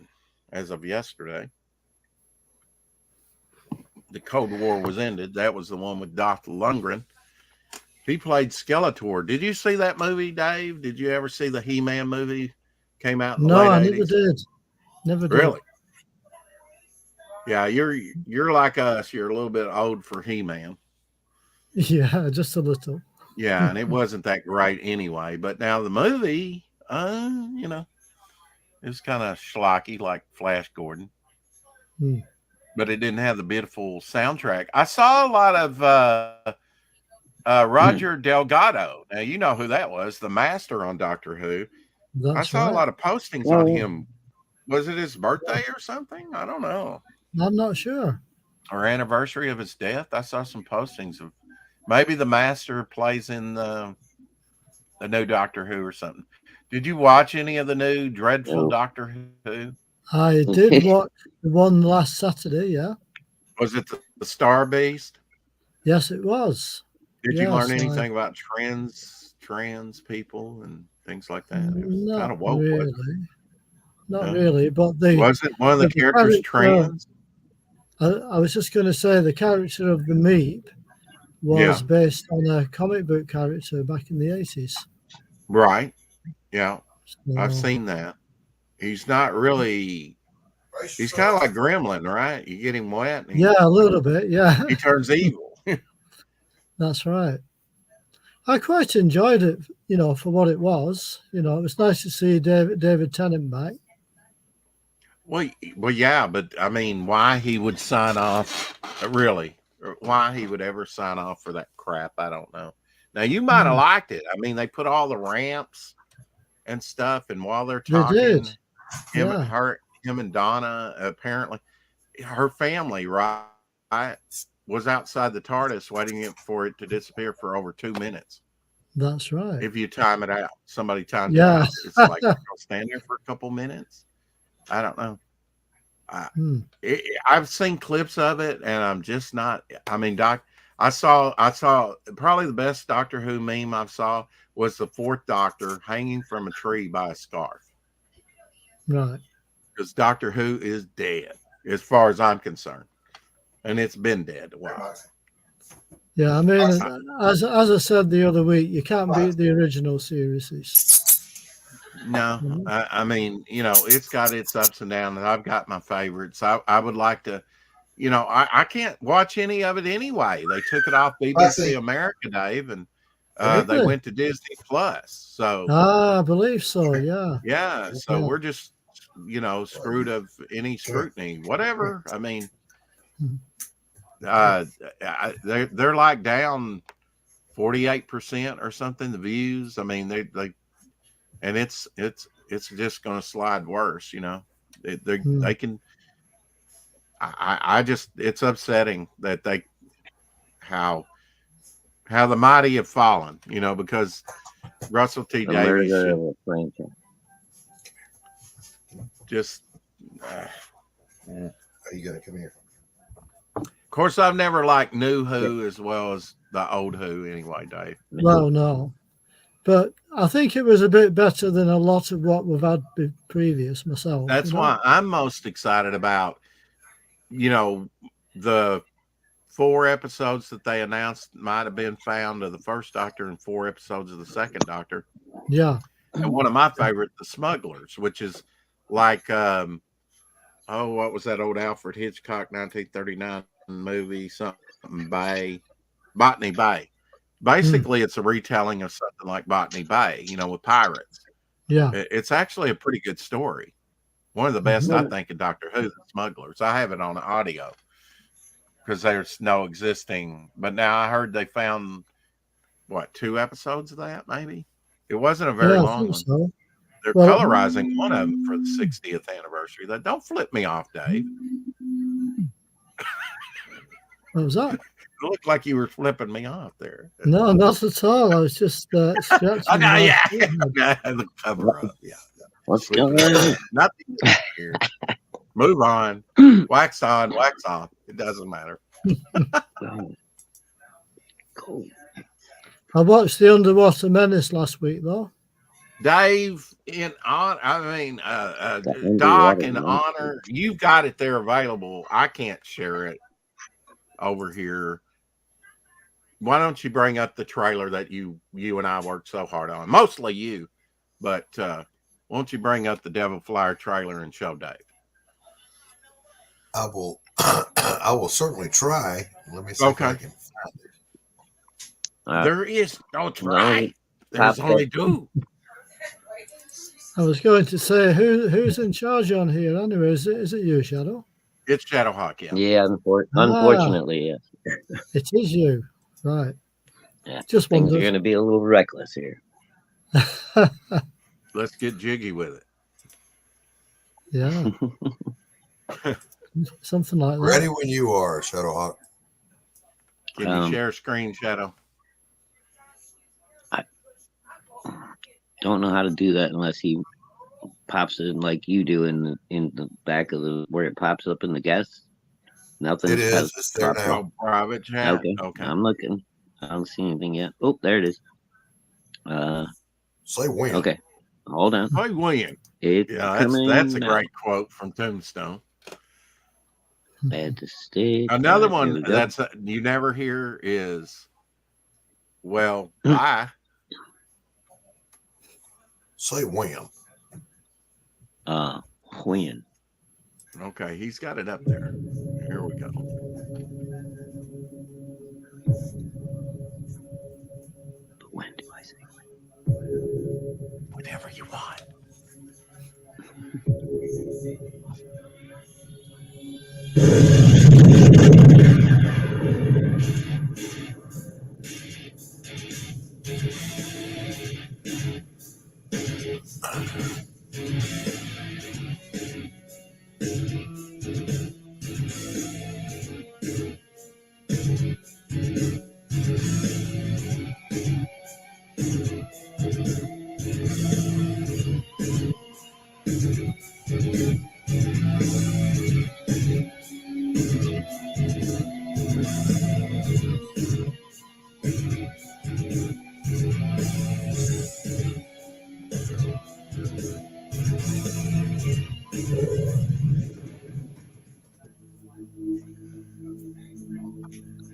as of yesterday. The Cold War was ended. That was the one with Dolph Lundgren. He played Skeletor. Did you see that movie, Dave? Did you ever see the He-Man movie? Came out in the No, late I 80s? never did. Never did. Really? Yeah, you're like us. You're a little bit old for He-Man. Yeah, just a little. Yeah, and it wasn't that great anyway. But now the movie, you know, it was kind of schlocky like Flash Gordon. Hmm. But it didn't have the beautiful soundtrack. I saw a lot of Roger Delgado. Now, you know who that was, the master on Doctor Who. That's I saw right. a lot of postings on him. Was it his birthday or something? I don't know. I'm not sure. Or anniversary of his death. I saw some postings of maybe the master plays in the new Doctor Who or something. Did you watch any of the new dreadful No. Doctor Who? I did watch the one last Saturday, yeah. Was it the Star Beast? Yes, it was. Did you learn Yes, anything about trans people and things like that? It was Not kind of woke. really. Not No. really, but the Wasn't one of the the characters character- trans? I was just going to say the character of the Meep was Yeah. based on a comic book character back in the 80s. Right. Yeah, So, I've seen that. He's not really. He's kind of like Gremlin, right? You get him wet, and yeah, a little bit. Yeah, he turns evil. that's right. I quite enjoyed it, for what it was. It was nice to see David Tennant back. Well, yeah, but I mean, why he would sign off? Really, why he would ever sign off for that crap? I don't know. Now you might have liked it. I mean, they put all the ramps and stuff, and while they're They talking, did. him Yeah. him and Donna, apparently, her family, right, was outside the TARDIS waiting for it to disappear for over 2 minutes. That's right. If you time it out, somebody timed Yeah. it out. It's like they'll stand there for a couple minutes. I don't know. Hmm. I've seen clips of it, and I'm just not. I mean, I saw probably the best Doctor Who meme I saw was the fourth Doctor hanging from a tree by a scarf, Right. because Doctor Who is dead as far as I'm concerned, and it's been dead a while. Yeah, I mean, as I said the other week, you can't beat the original series. No, I mean, it's got its ups and downs. I've got my favorites. I would like to, I can't watch any of it anyway. They took it off BBC America, Dave, and they went to Disney Plus. So I believe so. Yeah. yeah, so Yeah. we're just, screwed of any scrutiny, whatever. I mean, they're like down 48% or something. The views. I mean, they. And it's just going to slide worse, they can. I just, it's upsetting that how the mighty have fallen, because Russell T Davies just. Are you gonna come here? Of course, I've never liked New Who as well as the old Who, anyway, Dave. Well, no, but I think it was a bit better than a lot of what we've had previous myself. That's why I'm most excited about, the 4 episodes that they announced might have been found of the first Doctor and 4 episodes of the second Doctor. Yeah. And one of my favorite, The Smugglers, which is like, what was that old Alfred Hitchcock 1939 movie, something Bay, Botany Bay. Basically, it's a retelling of something like Botany Bay, with pirates. Yeah. It's actually a pretty good story. One of the best, I think, of Doctor Who, The Smugglers. I have it on audio because there's no existing. But now I heard they found, 2 episodes of that, maybe? It wasn't a very I long think one. so. They're Well- colorizing one of them for the 60th anniversary. Don't flip me off, Dave. What was that? It looked like you were flipping me off there. No, not at all. I was just scratching. Okay, my yeah. forehead. The cover up. Yeah. What's going on? Nothing here. Move on. Wax on, wax off. It doesn't matter. Oh. Cool. I watched The Underwater Menace last week, though. Dave, Doc, in honor, you've got it there available. I can't share it over here. Why don't you bring up the trailer that you and I worked so hard on? Mostly you, but won't you bring up the Devil Flyer trailer and show Dave? I will. I will certainly try. Let me see if I can find it. There is no try. There's Pop only do. I was going to say, who's in charge on here anyway? Is it you, Shadow? It's Shadowhawk, yeah. Yeah, unfortunately, yes. It is you, right? Yeah, Just things are wondered. going to be a little reckless here. Let's get jiggy with it. Yeah, something like that. Ready when you are, Shadowhawk. Can you share screen, Shadow? Don't know how to do that unless he pops it like you do in the back of the where it pops up in the guest. Nothing. It is. It's there popped now. up. Oh, private chat. Okay. Okay. I'm looking. I don't see anything yet. Oh, there it is. Say when. Okay. Hold on. Hey, William. It's Yeah, coming that's a now. great quote from Tombstone. Had to stick. Another Here we one go. that's you never hear is, well, bye. Say when. When. Okay, he's got it up there. Here we go. But when do I say? Whatever you want.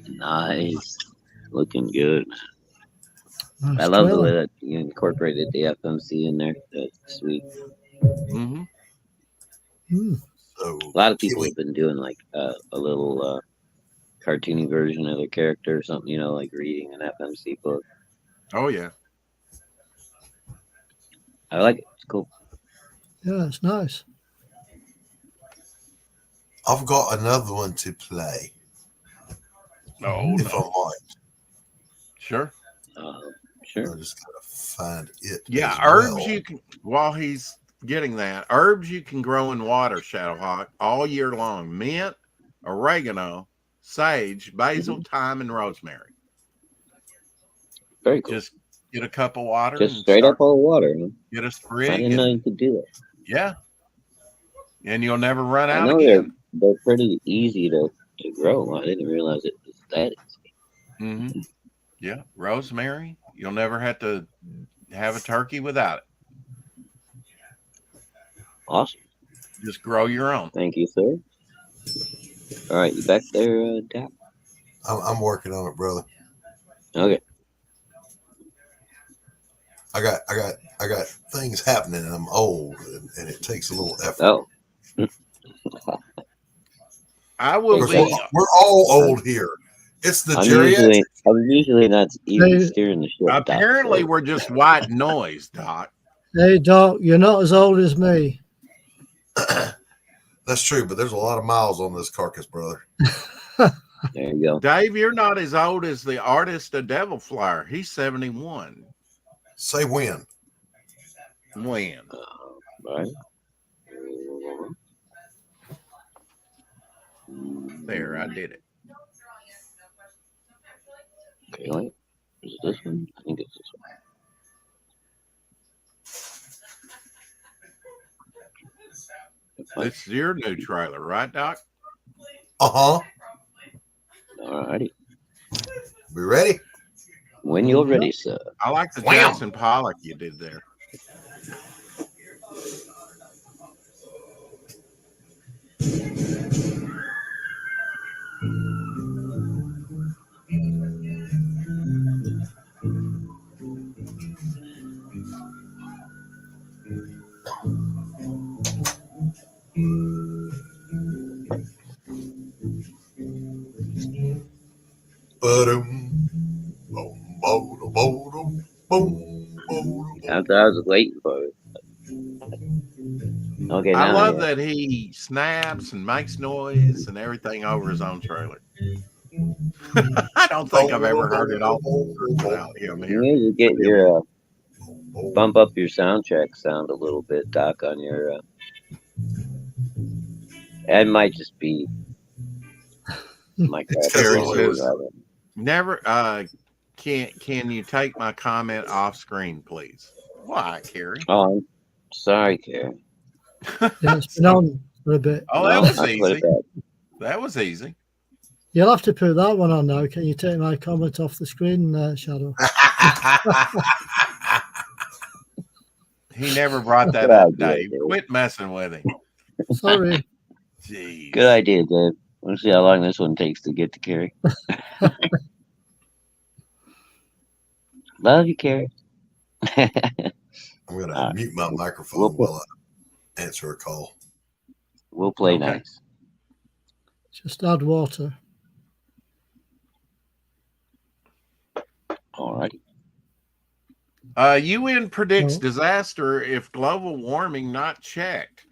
Nice. Looking good. Nice I love the trailer. way that you incorporated the FMC in there. That's sweet. Mm-hmm. Hmm. So A lot of people have been doing like a little cartoony version of their character or something, like reading an FMC book. Oh, yeah. I like it. It's cool. Yeah, it's nice. I've got another one to play. Oh, If I no. might. Sure. Sure. I just gotta find it. Yeah, as herbs well. you can, while he's getting that, herbs you can grow in water, Shadowhawk, all year long. Mint, oregano, sage, basil, thyme, and rosemary. Very cool. Just get a cup of water. Just and straight start- up all water. Huh? Get a I sprig. didn't know And, you could do that. yeah. And you'll never run I out know again. they're pretty easy to grow. I didn't realize it was that easy. Mm-hmm. Yeah. Rosemary. You'll never have to have a turkey without it. Awesome. Just grow your own. Thank you, sir. All right, you back there, Dap? I'm working on it, brother. Okay. I got things happening, and I'm old, and it takes a little effort. Oh, I Of will course, be. we're all old here. It's the geriatric. I'm usually not even Hey, steering the ship. Doc, Apparently, so- we're just white noise, Doc. Hey, Doc, you're not as old as me. That's true, but there's a lot of miles on this carcass, brother. There you go. Dave, you're not as old as the artist of Devil Flyer. He's 71. Say when. When? Right. There, I did it. Okay, wait. Is it this one? I think it's this one. This is your new trailer, right, Doc? Uh-huh. All righty. We ready? When you're ready, sir. I like the Wow. Jackson Pollock you did there. Boom, boom, boom, boom, boom, boom. After I was waiting for it. Okay, I now love yeah. that he snaps and makes noise and everything over his own trailer. I don't think I've ever heard it all without him You here. need to get your bump up your soundtrack sound a little bit, Doc, on your. It might just be my It's crap. because it was- Never can you take my comment off screen, please? Why, Carrie? Oh, I'm sorry, Karen. Yeah, it's been on for a bit. Oh, No, that was I'll put easy. it back. That was easy. You'll have to put that one on now. Can you take my comment off the screen, Shadow? He never brought that Good up, idea, Dave. Dave. Quit messing with him. Sorry. Jeez. Good idea, Dave. Let's see how long this one takes to get to Carrie. Love you, Carrie. I'm going to Alright. mute my microphone We'll put- while I answer a call. We'll play Okay. nice. Just add water. All righty. UN predicts No. disaster if global warming not checked.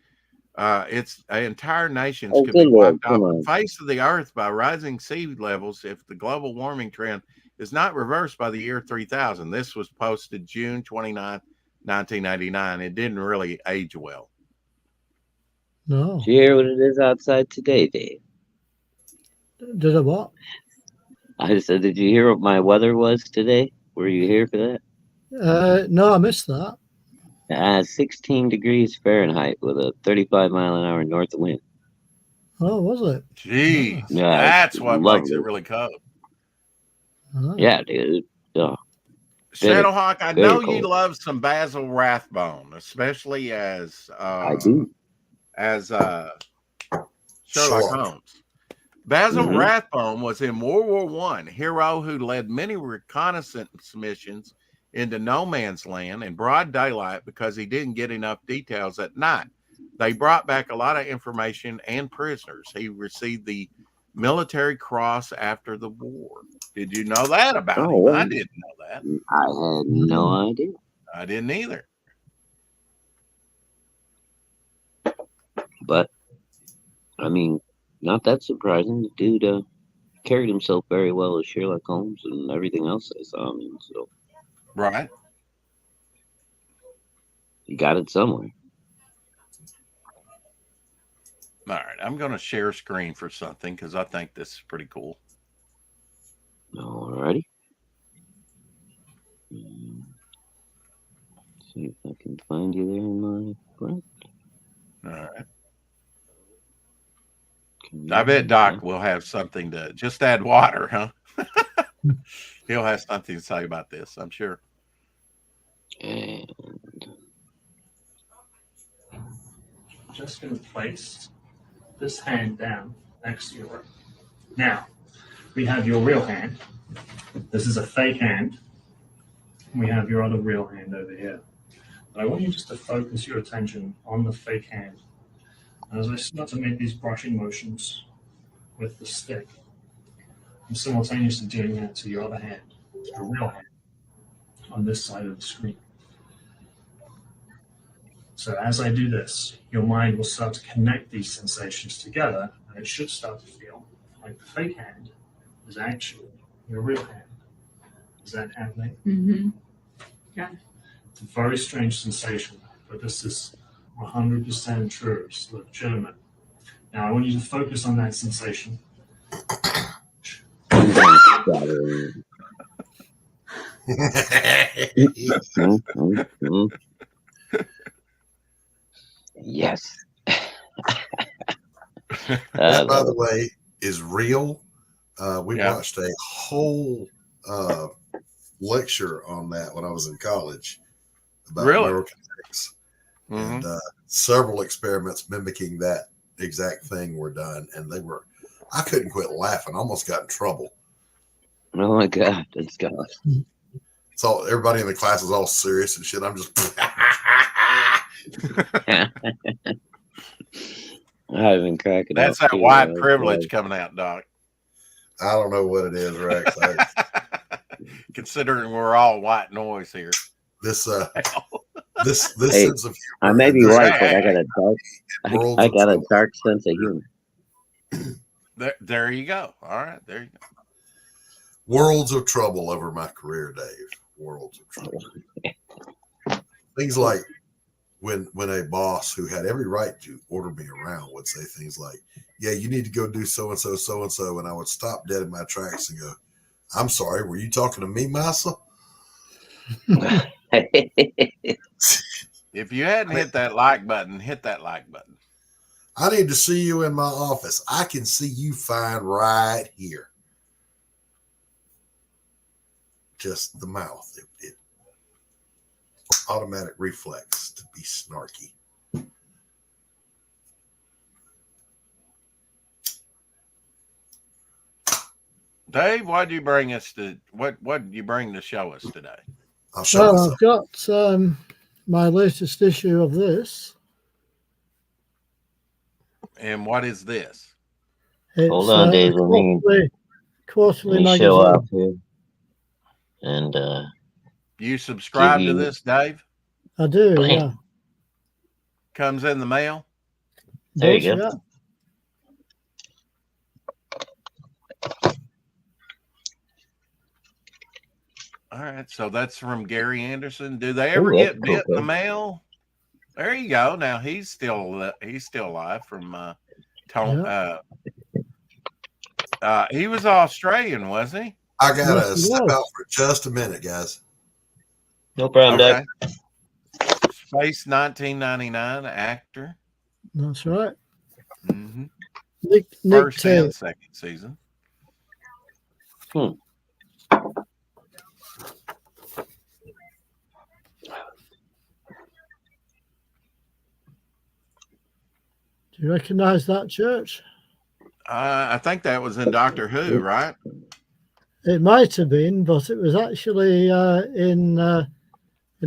It's entire nations Oh, could be good Lord, wiped come off on. the face of the earth by rising sea levels if the global warming trend is not reversed by the year 3000. This was posted June 29, 1989. It didn't really age well. No. Did you hear what it is outside today, Dave? Did I what? I said, did you hear what my weather was today? Were you here for that? No, I missed that. 16 degrees Fahrenheit with a 35-mile-an-hour north wind. Oh, was it? Jeez, Yeah, that's it's what makes it lovely. really cold. Ah. Yeah, dude. Oh, Shadowhawk, I very know you cold. love some Basil Rathbone, especially as I do. Sherlock Sherlock. Holmes. Basil Mhm. Rathbone was in World War I, hero who led many reconnaissance missions into no man's land in broad daylight because he didn't get enough details at night. They brought back a lot of information and prisoners. He received the Military Cross after the war. Did you know that about Oh, him? wow. I didn't know that. I had no idea. I didn't either. But, I mean, not that surprising. The dude carried himself very well as Sherlock Holmes and everything else I saw him in. So Right. he got it somewhere. All right. I'm going to share screen for something because I think this is pretty cool. All righty. See if I can find you there in my friend. All right. I bet Doc will have something to just add water, huh? He'll have something to say about this, I'm sure. And Just going to place this hand down next to your. Now, we have your real hand. This is a fake hand. We have your other real hand over here. But I want you just to focus your attention on the fake hand. And as I start to make these brushing motions with the stick, I'm simultaneously doing that to your other hand, your real hand, on this side of the screen. So as I do this, your mind will start to connect these sensations together, and it should start to feel like the fake hand is actually your real hand. Is that happening? Mm-hmm. It's a very strange sensation, but this is 100% true. It's legitimate. Now I want you to focus on that sensation. Yes. That, by the way, is real. We Yeah. watched a whole lecture on that when I was in college about Really? neurokinetics. Mhm. And several experiments mimicking that exact thing were done, and I couldn't quit laughing. I almost got in trouble. Oh my God, that's God. So everybody in the class is all serious and shit. I'm just I've been cracking up. That's that too. white privilege coming out, Doc. I don't know what it is, Rex. Considering we're all white noise here. This Hey, sense of humor. I may be and this white, but I got a Worlds I of got a trouble. dark sense of humor. There you go. All right, there you go. worlds of trouble over my career, Dave. Worlds of trouble. Things like when a boss who had every right to order me around would say things like, "Yeah, you need to go do so and so, so and so," and I would stop dead in my tracks and go, "I'm sorry, were you talking to me, Massa?" If you hadn't hit that like button, hit that like button. I need to see you in my office. I can see you fine right here. Just the mouth. It automatic reflex to be snarky. Dave, what did you bring us to? What did you bring to show us today? I'll show Well, myself. I've got my latest issue of this. And what is this? It's Hold on, Dave. a Let me quarterly show magazine. up here. And You subscribe to you- this, Dave? I do, Bam. yeah. Comes in the mail. There you Does, go. yeah. All right, so that's from Gary Anderson. Do they ever Ooh, that's get bit in cool, the mail? There you go. Now he's still alive from he was Australian, was he? I gotta Yes, it step was. out for just a minute, guys. no problem, Doug. Space 1999 actor. That's right. Mm-hmm. Nick First Tate. and second season. Do you recognize that church? I think that was in Doctor Who, right? It might have been, but it was actually in a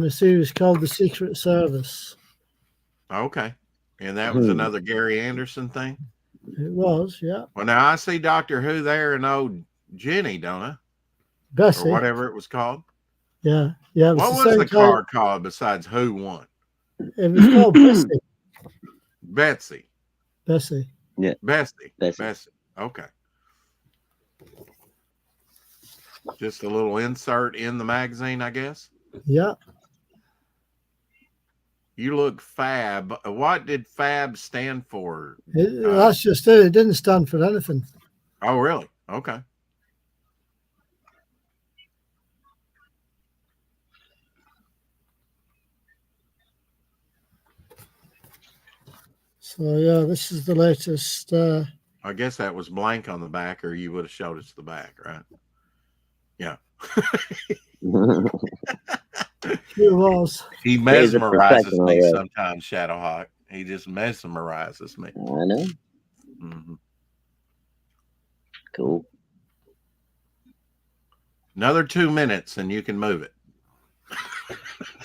series called The Secret Service. Okay. And that was another Gary Anderson thing? It was, yeah. Well, now I see Doctor Who there and old Jenny, don't I? Bessie. Or whatever it was called. Yeah, yeah. It was What the was same the kind- car called besides Who Won? It was called Bessie. Betsy. Bessie. Bessie. Bessie. Okay. Just a little insert in the magazine, I guess. Yeah. You look fab. What did fab stand for? That's just it. It didn't stand for anything. Oh, really? Okay. So yeah, this is the latest. I guess that was blank on the back, or you would have showed us the back, right? Yeah. It was. He Dave's a mesmerizes professional, me yeah. sometimes, Shadowhawk. He just mesmerizes me. I know. Mhm. Cool. Another 2 minutes and you can move it.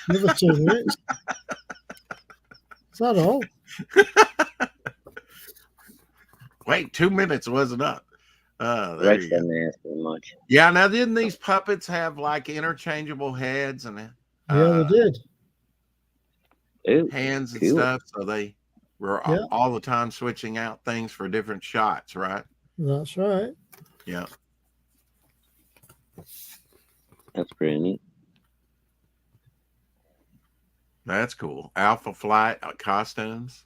Another 2 minutes. Is that all? Wait, 2 minutes wasn't up. There Rex you go. doesn't ask for much. Yeah, now didn't these puppets have like interchangeable heads and Yeah, they did. Ooh, hands and cool. stuff. So they were Yeah. all the time switching out things for different shots, right? That's right. Yeah. That's pretty neat. That's cool. Alpha Flight costumes,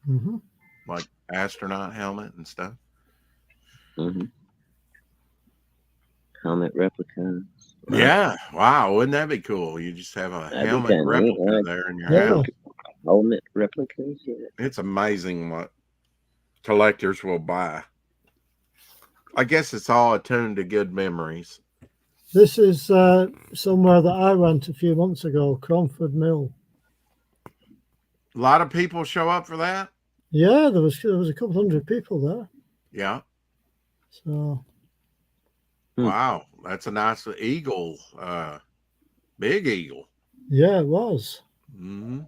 Hmm. like astronaut helmet and stuff. Hmm. Helmet replicas. Wow. Yeah. Wow. Wouldn't that be cool? You just have a That'd be helmet kinda neat, replica right? there in your Yeah. house. Helmet replicas. Yeah. It's amazing what collectors will buy. I guess it's all attuned to good memories. This is somewhere that I went a few months ago, Cromford Mill. A lot of people show up for that. Yeah, there was a couple hundred people there. Yeah. So Wow. That's a nice eagle. Big eagle. yeah, it was. Hmm.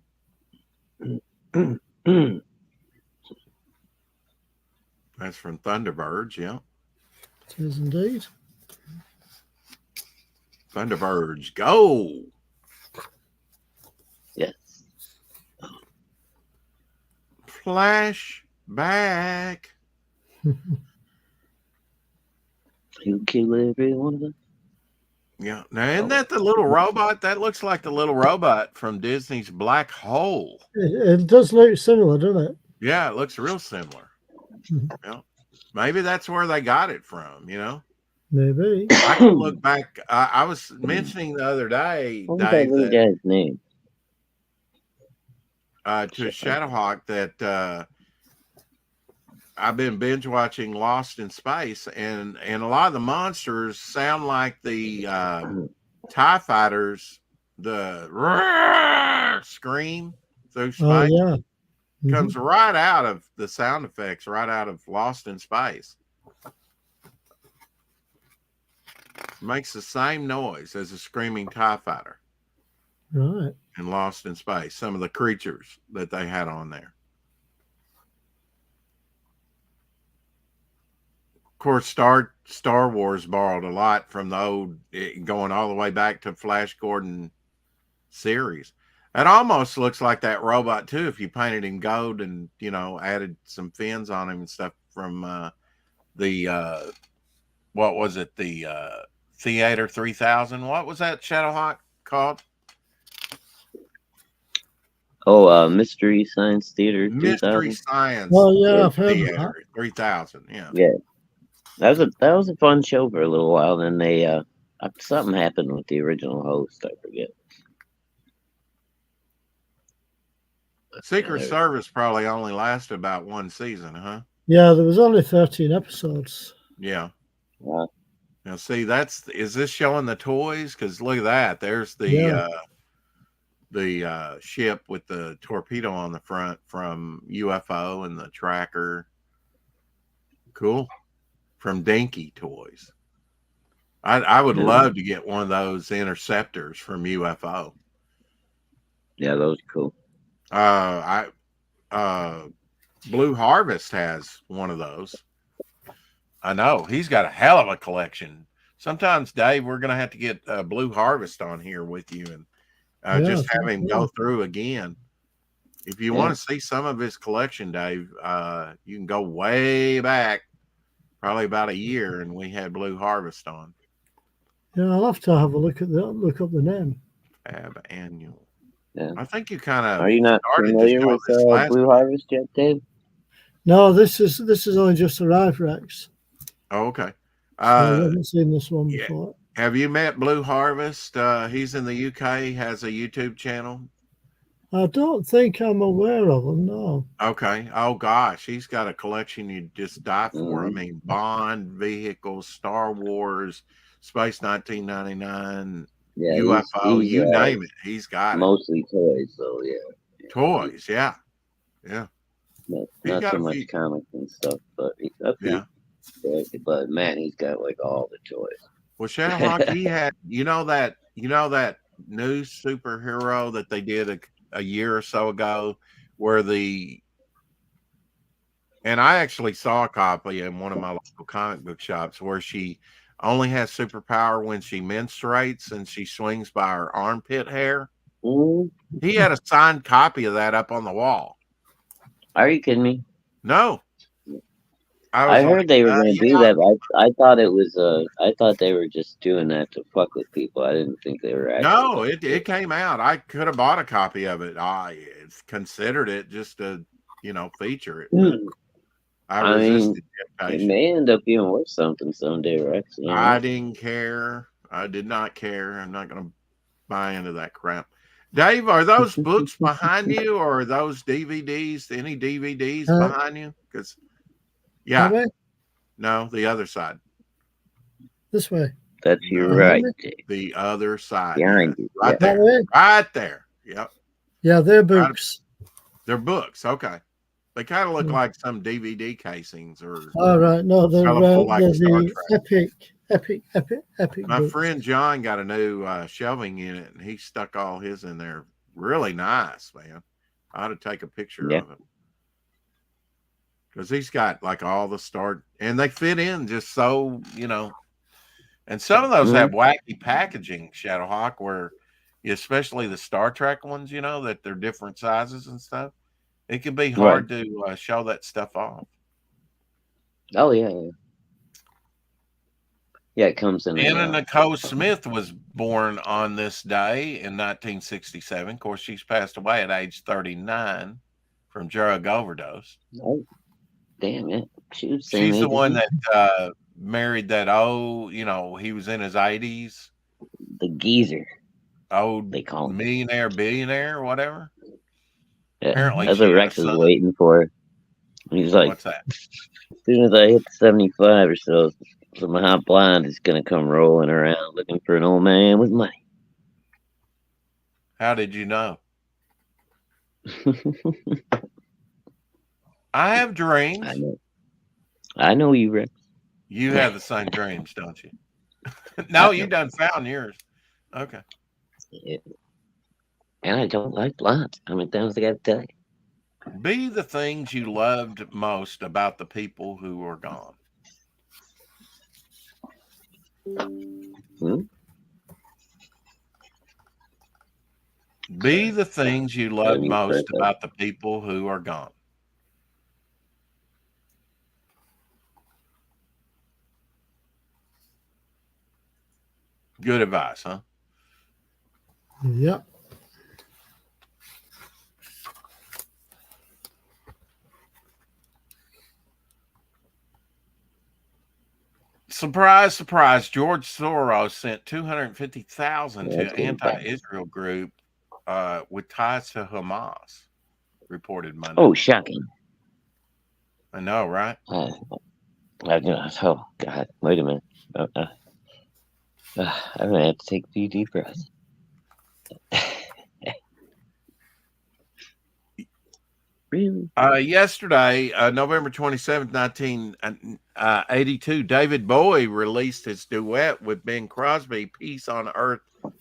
That's from Thunderbirds. Yeah. It is indeed. Thunderbirds, go. Yes. Flashback. He'll kill every one of us. Yeah. Now, isn't that the little robot? That looks like the little robot from Disney's Black Hole. It does look similar, doesn't it? Yeah, it looks real similar. Mhm. Yeah. Maybe that's where they got it from, you know? Maybe. I can look back. I was mentioning the other day, What was that Dave, little that, guy's name? to Shadowhawk, that I've been binge watching Lost in Space, and a lot of the monsters sound like the TIE fighters, the scream through space. Oh yeah. Mhm. Comes right out of the sound effects, right out of Lost in Space. Makes the same noise as a screaming TIE fighter Right. in Lost in Space. Some of the creatures that they had on there. Of course, Star Wars borrowed a lot from the old, going all the way back to Flash Gordon series. It almost looks like that robot too, if you painted him gold and, you know, added some fins on him and stuff from the what was it, the Theater 3000. What was that Shadowhawk called? Oh, Mystery Science Theater Mystery 2000. Science Oh yeah, I've heard of that. Theater 3000. Yeah. Yeah, that was a fun show for a little while. Then they something happened with the original host. I forget. Secret Yeah, Service probably only lasted about one season, huh? Yeah, there was only 13 episodes. Yeah. Wow. Now, see, is this showing the toys? Because look at that. There's Yeah. the ship with the torpedo on the front from UFO and the tracker. Cool. From Dinky Toys. I would Yeah. love to get one of those interceptors from UFO. Yeah, those are cool. Blue Harvest has one of those. I know he's got a hell of a collection. Sometimes, Dave, we're gonna have to get Blue Harvest on here with you and just have him go through again. If you want to see some of his collection, Dave, you can go way back, probably about a year, and we had Blue Harvest on. Yeah, I'll have to have a look up the name. Fab Annual. Yeah. I think you kind of Are you not familiar with Blue Harvest yet, Dave? No, this is only just arrived, Rex. Oh, okay. I haven't seen this one before. Have you met Blue Harvest? He's in the UK, has a YouTube channel. I don't think I'm aware of him, no. Okay. Oh, gosh. He's got a collection you'd just die for. I mean, Bond, vehicles, Star Wars, Space 1999, Yeah, UFO, he's, you name it. He's got mostly toys, though, yeah. Toys, yeah. Yeah. Not so much comics and stuff, but but man, he's got like all the toys. Well, Shadowhawk, he had, you know that new superhero that they did a year or so ago, where and I actually saw a copy in one of my local comic book shops, where she only has superpower when she menstruates and she swings by her armpit hair. Mm, He had a signed copy of that up on the wall. are you kidding me? No, I I was heard like, they were going to do yeah. that. But I thought it was. I thought they were just doing that to fuck with people. I didn't think they were actually. No, it came out. I could have bought a copy of it. I considered it just to, feature it, but I I mean, resisted it temptation. may end up being worth something someday, Rex. You know? I didn't care. I did not care. I'm not going to buy into that crap. Dave, are those books behind you, or are those DVDs? Any DVDs Uh, behind you? Because, that yeah, way? no, the other side. This way. That's your No, right, me? Dave. the other side. Behind Yeah. you. Right Yeah. That there. way? Right there. Yep. Yeah, they're books. They're books. Okay. They kind of look Yeah. like some DVD casings or All right. No, they're colorful like they're Star the Trek. epic My books. friend John got a new shelving unit, and he stuck all his in there. Really nice, man. I ought to take a picture Yeah. of it. Because he's got like all the Star, and they fit in just so, and some of those have wacky packaging, Shadowhawk, where especially the Star Trek ones, that they're different sizes and stuff. It can be hard to show that stuff off. Oh yeah. Yeah, it comes in. Anna Nicole Smith was born on this day in 1967. Of course, she's passed away at age 39 from drug overdose. Oh, damn it! She's the one that married that he was in his 80s. The geezer. Old they call him. Millionaire, billionaire, or whatever. Yeah, Apparently, that's what Rex is waiting for. He's like, what's that? As soon as I hit 75 or so, my hot blonde is gonna come rolling around looking for an old man with money. How did you know? I have dreams. I know you, Rex. You have the same dreams, don't you? No, you done found yours. Okay. Yeah. And I don't like blondes. How many times I got to tell you? Be the things you loved most about the people who are gone. Be the things you loved most about the people who are gone. Good advice, huh? Yep. Surprise, surprise. George Soros sent $250,000 to anti-Israel group with ties to Hamas, reported Monday. Oh, shocking. I know, right? Oh, God. Wait a minute. I'm going to have to take a few deep breaths. Really? Yesterday, November 27th, 1982, David Bowie released his duet with Bing Crosby, Peace on Earth,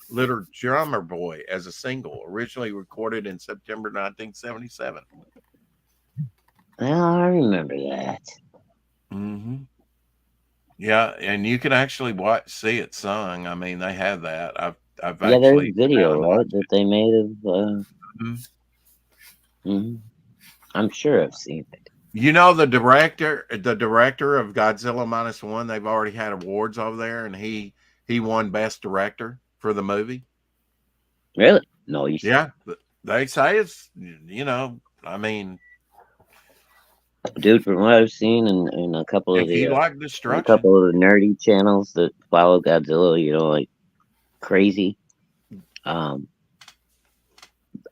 Little Drummer Boy, as a single, originally recorded in September 1977. Well, I remember that. Mm-hmm. Yeah, and you can actually see it sung. I mean, they have that. I've actually there's a video, right, that they made of. I'm sure I've seen it. You know, the director of Godzilla -1, they've already had awards over there, and he won Best Director for the movie. Really? No, you. Yeah, they say it's, I mean, dude, from what I've seen in a couple of the destruction, a couple of the nerdy channels that follow Godzilla, like crazy.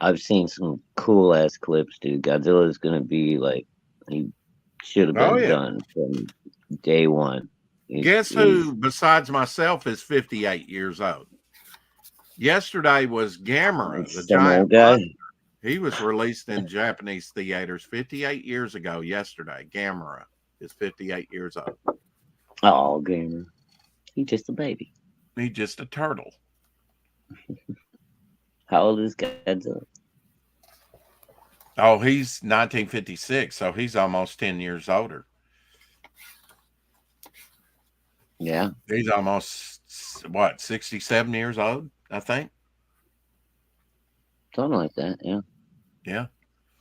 I've seen some cool ass clips, dude. Godzilla is gonna be like, he should have been done from day one. Guess who besides myself is 58 years old? Yesterday was Gamera, the giant guy. He was released in Japanese theaters 58 years ago. Yesterday, Gamera is 58 years old. Oh, Gamera, he's just a baby. He's just a turtle. How old is Godzilla? Oh, he's 1956, so he's almost 10 years older. Yeah. He's almost, 67 years old, I think. something like that. Yeah. Yeah.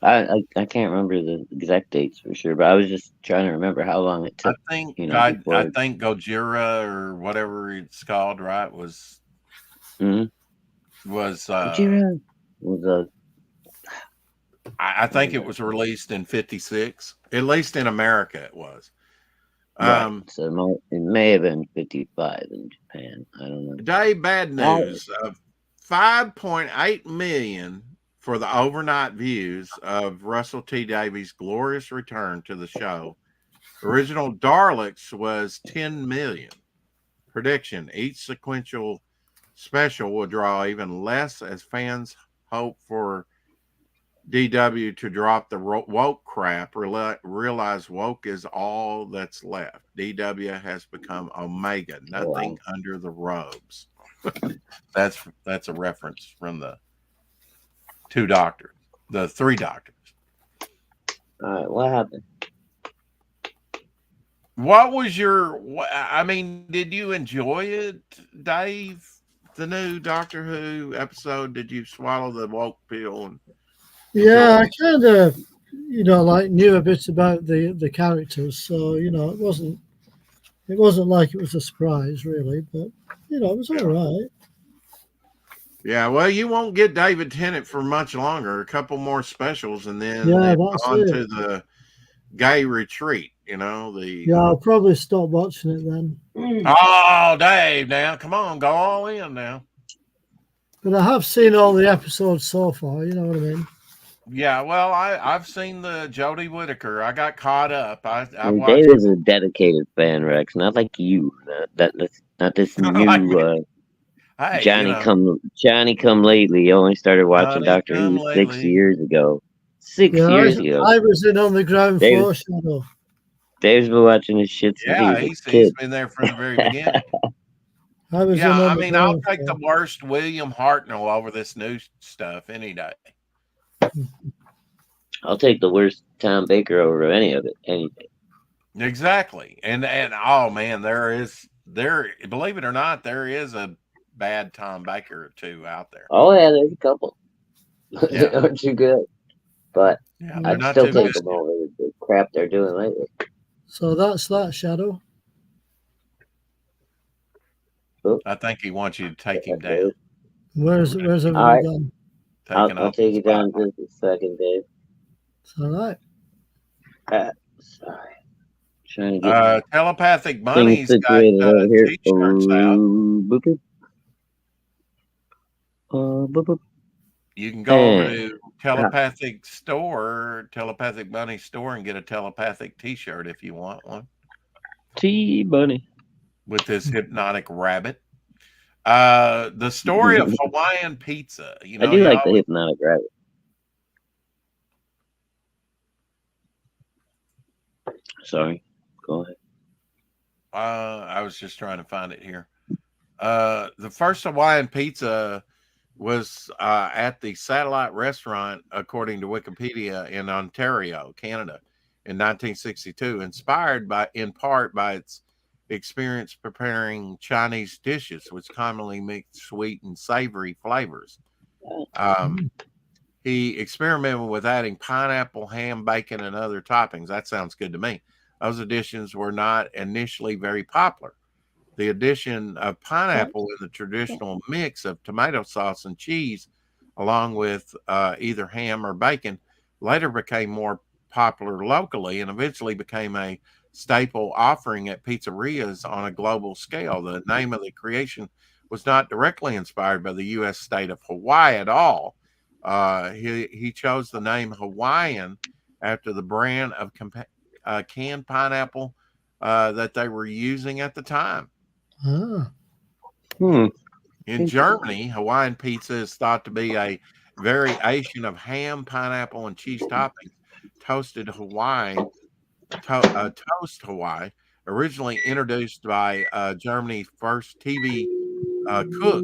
I can't remember the exact dates for sure, but I was just trying to remember how long it I took. think Before. I think Gojira or whatever it's called, right, was Mhm. Gojira was I think it was released in 56. At least in America it was. right. So it may have been 55 in Japan. I don't know. Today, bad news. 5.8 million for the overnight views of Russell T Davies' glorious return to the show. Original Daleks was 10 million. Prediction: each sequential special will draw even less as fans hope for DW to drop the woke crap, realize woke is all that's left. DW has become Omega, nothing under the robes. That's a reference from the three doctors. All right, what happened? What was I mean, did you enjoy it, Dave? The new Doctor Who episode? Did you swallow the woke pill? Yeah, I kind of, like knew a bit about the characters, so it wasn't like it was a surprise really, but it was all right. Yeah, well, you won't get David Tennant for much longer. A couple more specials, and then That's on it. to the gay retreat. I'll probably stop watching it then. Oh, Dave, now come on, go all in now. But I have seen all the episodes so far. You know what I mean? Yeah, well, I've seen the Jodie Whittaker. I got caught up. I watched. Dave is a dedicated fan, Rex. Not like you. Not this new hey, Johnny come lately. You only started watching Johnny Doctor Who 6 years ago. 6 years ago. I was in on the ground floor, Shadow. Dave's been watching this shit since he was a kid. He's been there from the very beginning. I'll take the worst William Hartnell over this new stuff any day. I'll take the worst Tom Baker over any of it any day. Exactly. And oh man, believe it or not, there is a bad Tom Baker or two out there. Oh yeah, there's a couple. Yeah. They aren't too good. But I'd still take them over the crap they're doing lately. So that's that, Shadow. I think he wants you to take him down. Where's everybody gone? I'll take it down just a second, Dave. It's all right. Sorry. Trying to get Telepathic Bunny's got t-shirts out. Boop, boop. You can go over to Telepathic Bunny store and get a telepathic t-shirt if you want one. T-Bunny. With this hypnotic rabbit. The story of Hawaiian pizza. I do like the hypnotic rabbit. Sorry, go ahead. I was just trying to find it here. The first Hawaiian pizza was at the Satellite Restaurant, according to Wikipedia, in Ontario, Canada, in 1962, inspired in part by its experience preparing Chinese dishes, which commonly mix sweet and savory flavors. He experimented with adding pineapple, ham, bacon, and other toppings. That sounds good to me. Those additions were not initially very popular. The addition of pineapple in the traditional mix of tomato sauce and cheese, along with either ham or bacon, later became more popular locally and eventually became a staple offering at pizzerias on a global scale. The name of the creation was not directly inspired by the U.S. state of Hawaii at all. He chose the name Hawaiian after the brand of canned pineapple that they were using at the time. In Germany, Hawaiian pizza is thought to be a variation of ham, pineapple, and cheese toppings. Toast Hawaii, originally introduced by Germany's first TV cook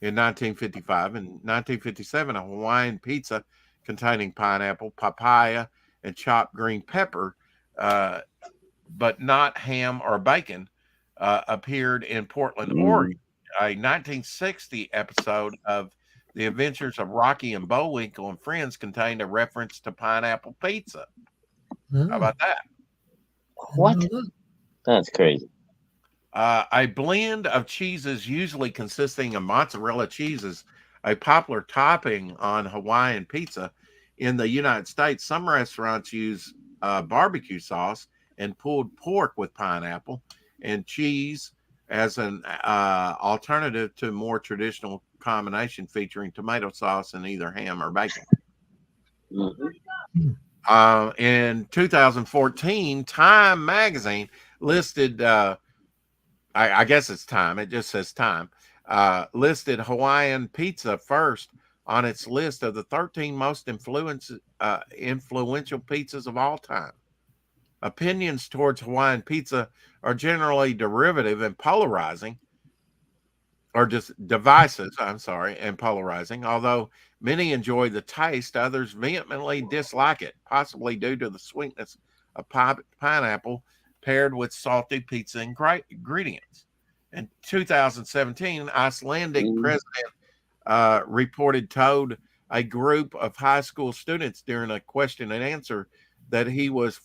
in 1955. In 1957, a Hawaiian pizza containing pineapple, papaya, and chopped green pepper, but not ham or bacon, appeared in Portland, Oregon. A 1960 episode of The Adventures of Rocky and Bullwinkle and Friends contained a reference to pineapple pizza. How about that? What? That's crazy. A blend of cheeses, usually consisting of mozzarella cheeses, a popular topping on Hawaiian pizza. In the United States, some restaurants use barbecue sauce and pulled pork with pineapple and cheese as an alternative to a more traditional combination featuring tomato sauce and either ham or bacon. Mm-hmm. In 2014, Time magazine listed, I guess it's Time, it just says Time, listed Hawaiian pizza first on its list of the 13 most influential pizzas of all time. Opinions towards Hawaiian pizza are generally derivative and polarizing, or just divisive, and polarizing. Although many enjoy the taste, others vehemently dislike it, possibly due to the sweetness of pineapple paired with salty pizza ingredients. In 2017, Icelandic president reported told a group of high school students during a question and answer that he was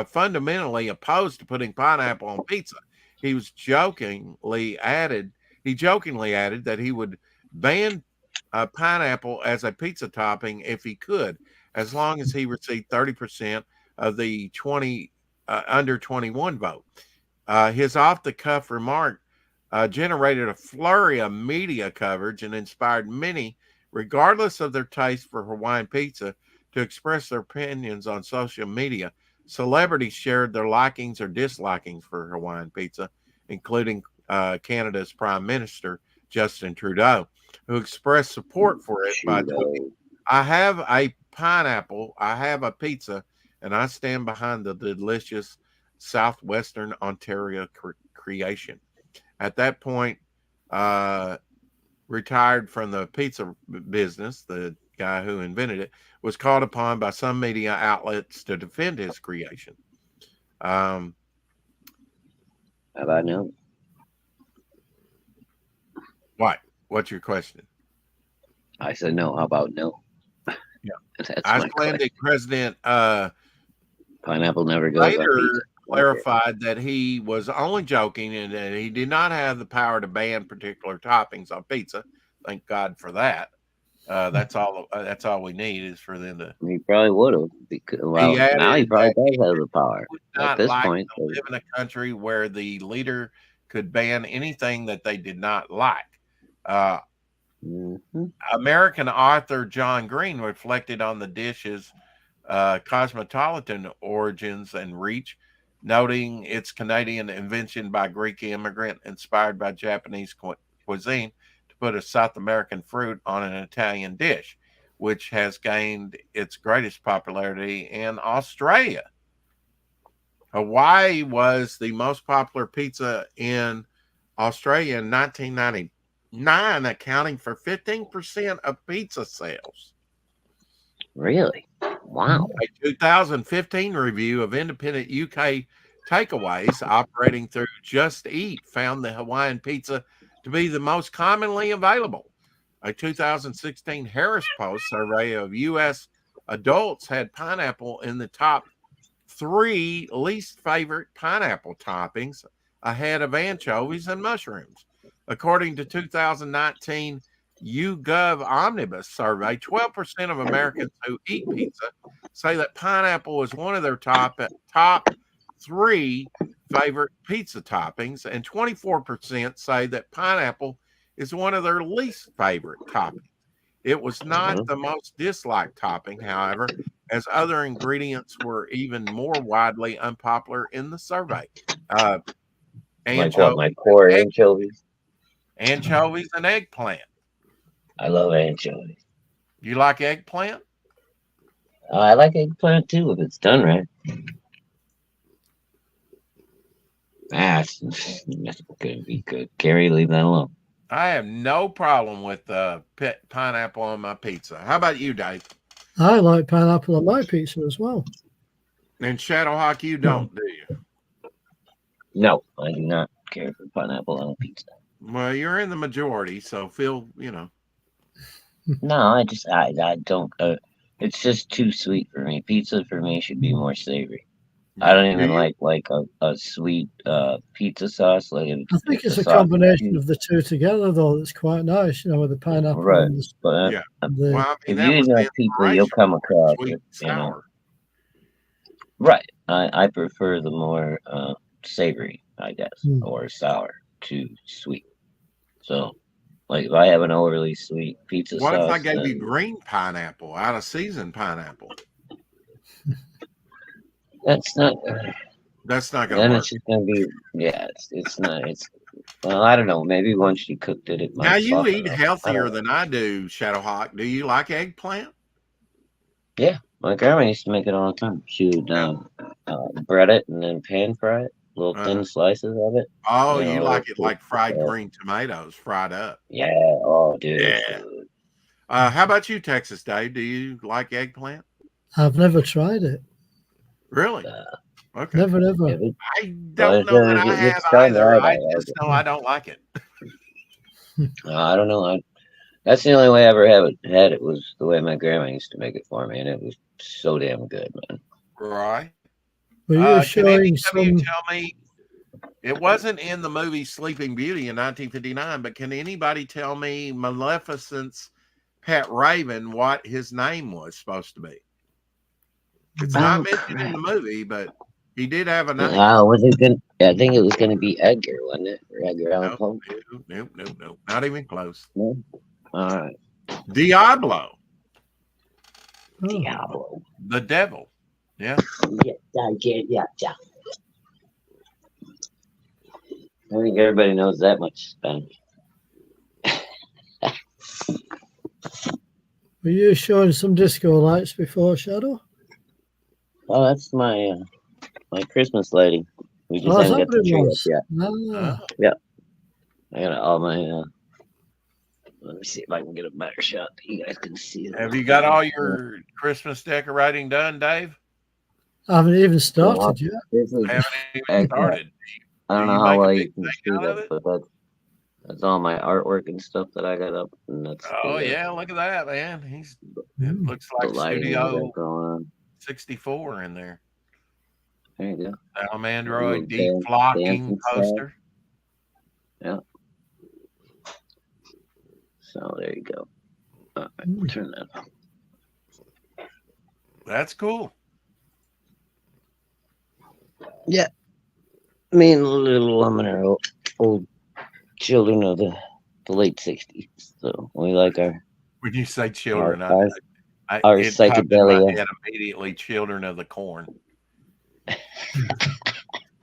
fundamentally opposed to putting pineapple on pizza. He jokingly added that he would ban pineapple as a pizza topping if he could, as long as he received 30% of the under 21 vote. His off-the-cuff remark generated a flurry of media coverage and inspired many, regardless of their taste for Hawaiian pizza, to express their opinions on social media. Celebrities shared their likings or dislikings for Hawaiian pizza, including Canada's Prime Minister, Justin Trudeau, who expressed support for it by tweeting, "I have a pineapple, I have a pizza, and I stand behind the delicious Southwestern Ontario creation." At that point, retired from the pizza business, the guy who invented it, was called upon by some media outlets to defend his creation. How about no? What? What's your question? I said no. How about no? Yeah. That's Icelandic president pineapple never goes on pizza. Clarified that he was only joking and that he did not have the power to ban particular toppings on pizza. Thank God for that. That's all we need is for them to. He probably would have. Well, now he probably does have the power at this point. To live in a country where the leader could ban anything that they did not like. American author John Green reflected on the dish's cosmopolitan origins and reach, noting its Canadian invention by Greek immigrant inspired by Japanese cuisine to put a South American fruit on an Italian dish, which has gained its greatest popularity in Australia. Hawaii was the most popular pizza in Australia in 1999, accounting for 15% of pizza sales. Really? Wow. A 2015 review of independent UK takeaways operating through Just Eat found the Hawaiian pizza to be the most commonly available. A 2016 Harris Post survey of U.S. adults had pineapple in the top 3 least favorite pineapple toppings, ahead of anchovies and mushrooms. According to 2019 YouGov Omnibus survey, 12% of Americans who eat pizza say that pineapple is one of their top 3 favorite pizza toppings, and 24% say that pineapple is one of their least favorite toppings. It was not the most disliked topping, however, as other ingredients were even more widely unpopular in the survey. Like core anchovies? Anchovies and eggplant. I love anchovies. You like eggplant? I like eggplant too if it's done right. That's going to be good. Carrie, leave that alone. I have no problem with pineapple on my pizza. How about you, Dave? I like pineapple on my pizza as well. And Shadowhawk, you don't, do you? No, I do not care for pineapple on a pizza. Well, you're in the majority, so feel, No, I don't. It's just too sweet for me. Pizza for me should be more savory. I don't Do even you? like a sweet pizza sauce. Like I if think it's the a sauce is combination too of the two together, though. That's quite nice, with the pineapple right, and but Yeah. the Well, I mean, if you that eat was the enough pizza, you'll inspiration come for it, across sweet it. and sour. Right. I prefer the more savory, I guess, Hmm. or sour to sweet. So, like if I have an overly sweet pizza What if I sauce, gave you then green pineapple, out of season pineapple? that's not. That's not going to Then work. it's just gonna be yeah. It's not. It's well, I don't know. Maybe once you cooked it, it Now, might you soften eat up. I don't healthier know. than I do, Shadowhawk. Do you like eggplant? Yeah, my grandma used to make it all the time. She would Yeah. bread it and then pan fry it, little Uh, thin slices of it. oh, You you know, like it with like fried uh, green tomatoes, fried up. yeah. Oh, dude, it's Yeah. good. How about you, Texas Dave? Do you like eggplant? I've never tried it. Really? Uh, Okay. Never, if ever. it, I well, don't know that if I have it's done either. right, I I like just it. know I don't like it. I don't know. That's the only way I ever had it was the way my grandma used to make it for me, and it was so damn good, man. Right. Were you Can any showing of you some? tell me? It wasn't in the movie Sleeping Beauty in 1959, but can anybody tell me Maleficent's pet raven what his name was supposed to be? It's not Oh mentioned in crap! the movie, but he did have a name. Was it gonna? Yeah, I think it was gonna be Edgar, wasn't it? Or Edgar Allan Nope, Poe? nope. Not even close. No. All right, Diablo, Oh, Diablo. the devil. Yeah. Yeah. I think everybody knows that much Spanish. were you showing some disco lights before, Shadow? Oh, that's my Christmas lighting. We just Oh, is haven't that got what the it tree up was? yet. Ah, I got all my. Let me see if I can get a better shot. You guys can see it. Have you got all your Christmas decorating done, Dave? I haven't even Well, started yet. this is I haven't even actually, started. I don't Do know you how make a well big you can thing see out of that, it? but that's all my artwork and stuff that I got up, and that's Oh yeah, look at that, man. It Mm. looks the like lighting I Studio got going on. 64 in there. There you go. Little Salamandroid deep flocking dancing stuff. poster. Yeah. So there you go. All right, Mm. turn that on. That's cool. Yeah. Me and the little woman are old children of the late '60s, so we like our When you say our children, our, I our it popped in my psychedelia. head immediately. Children of the Corn.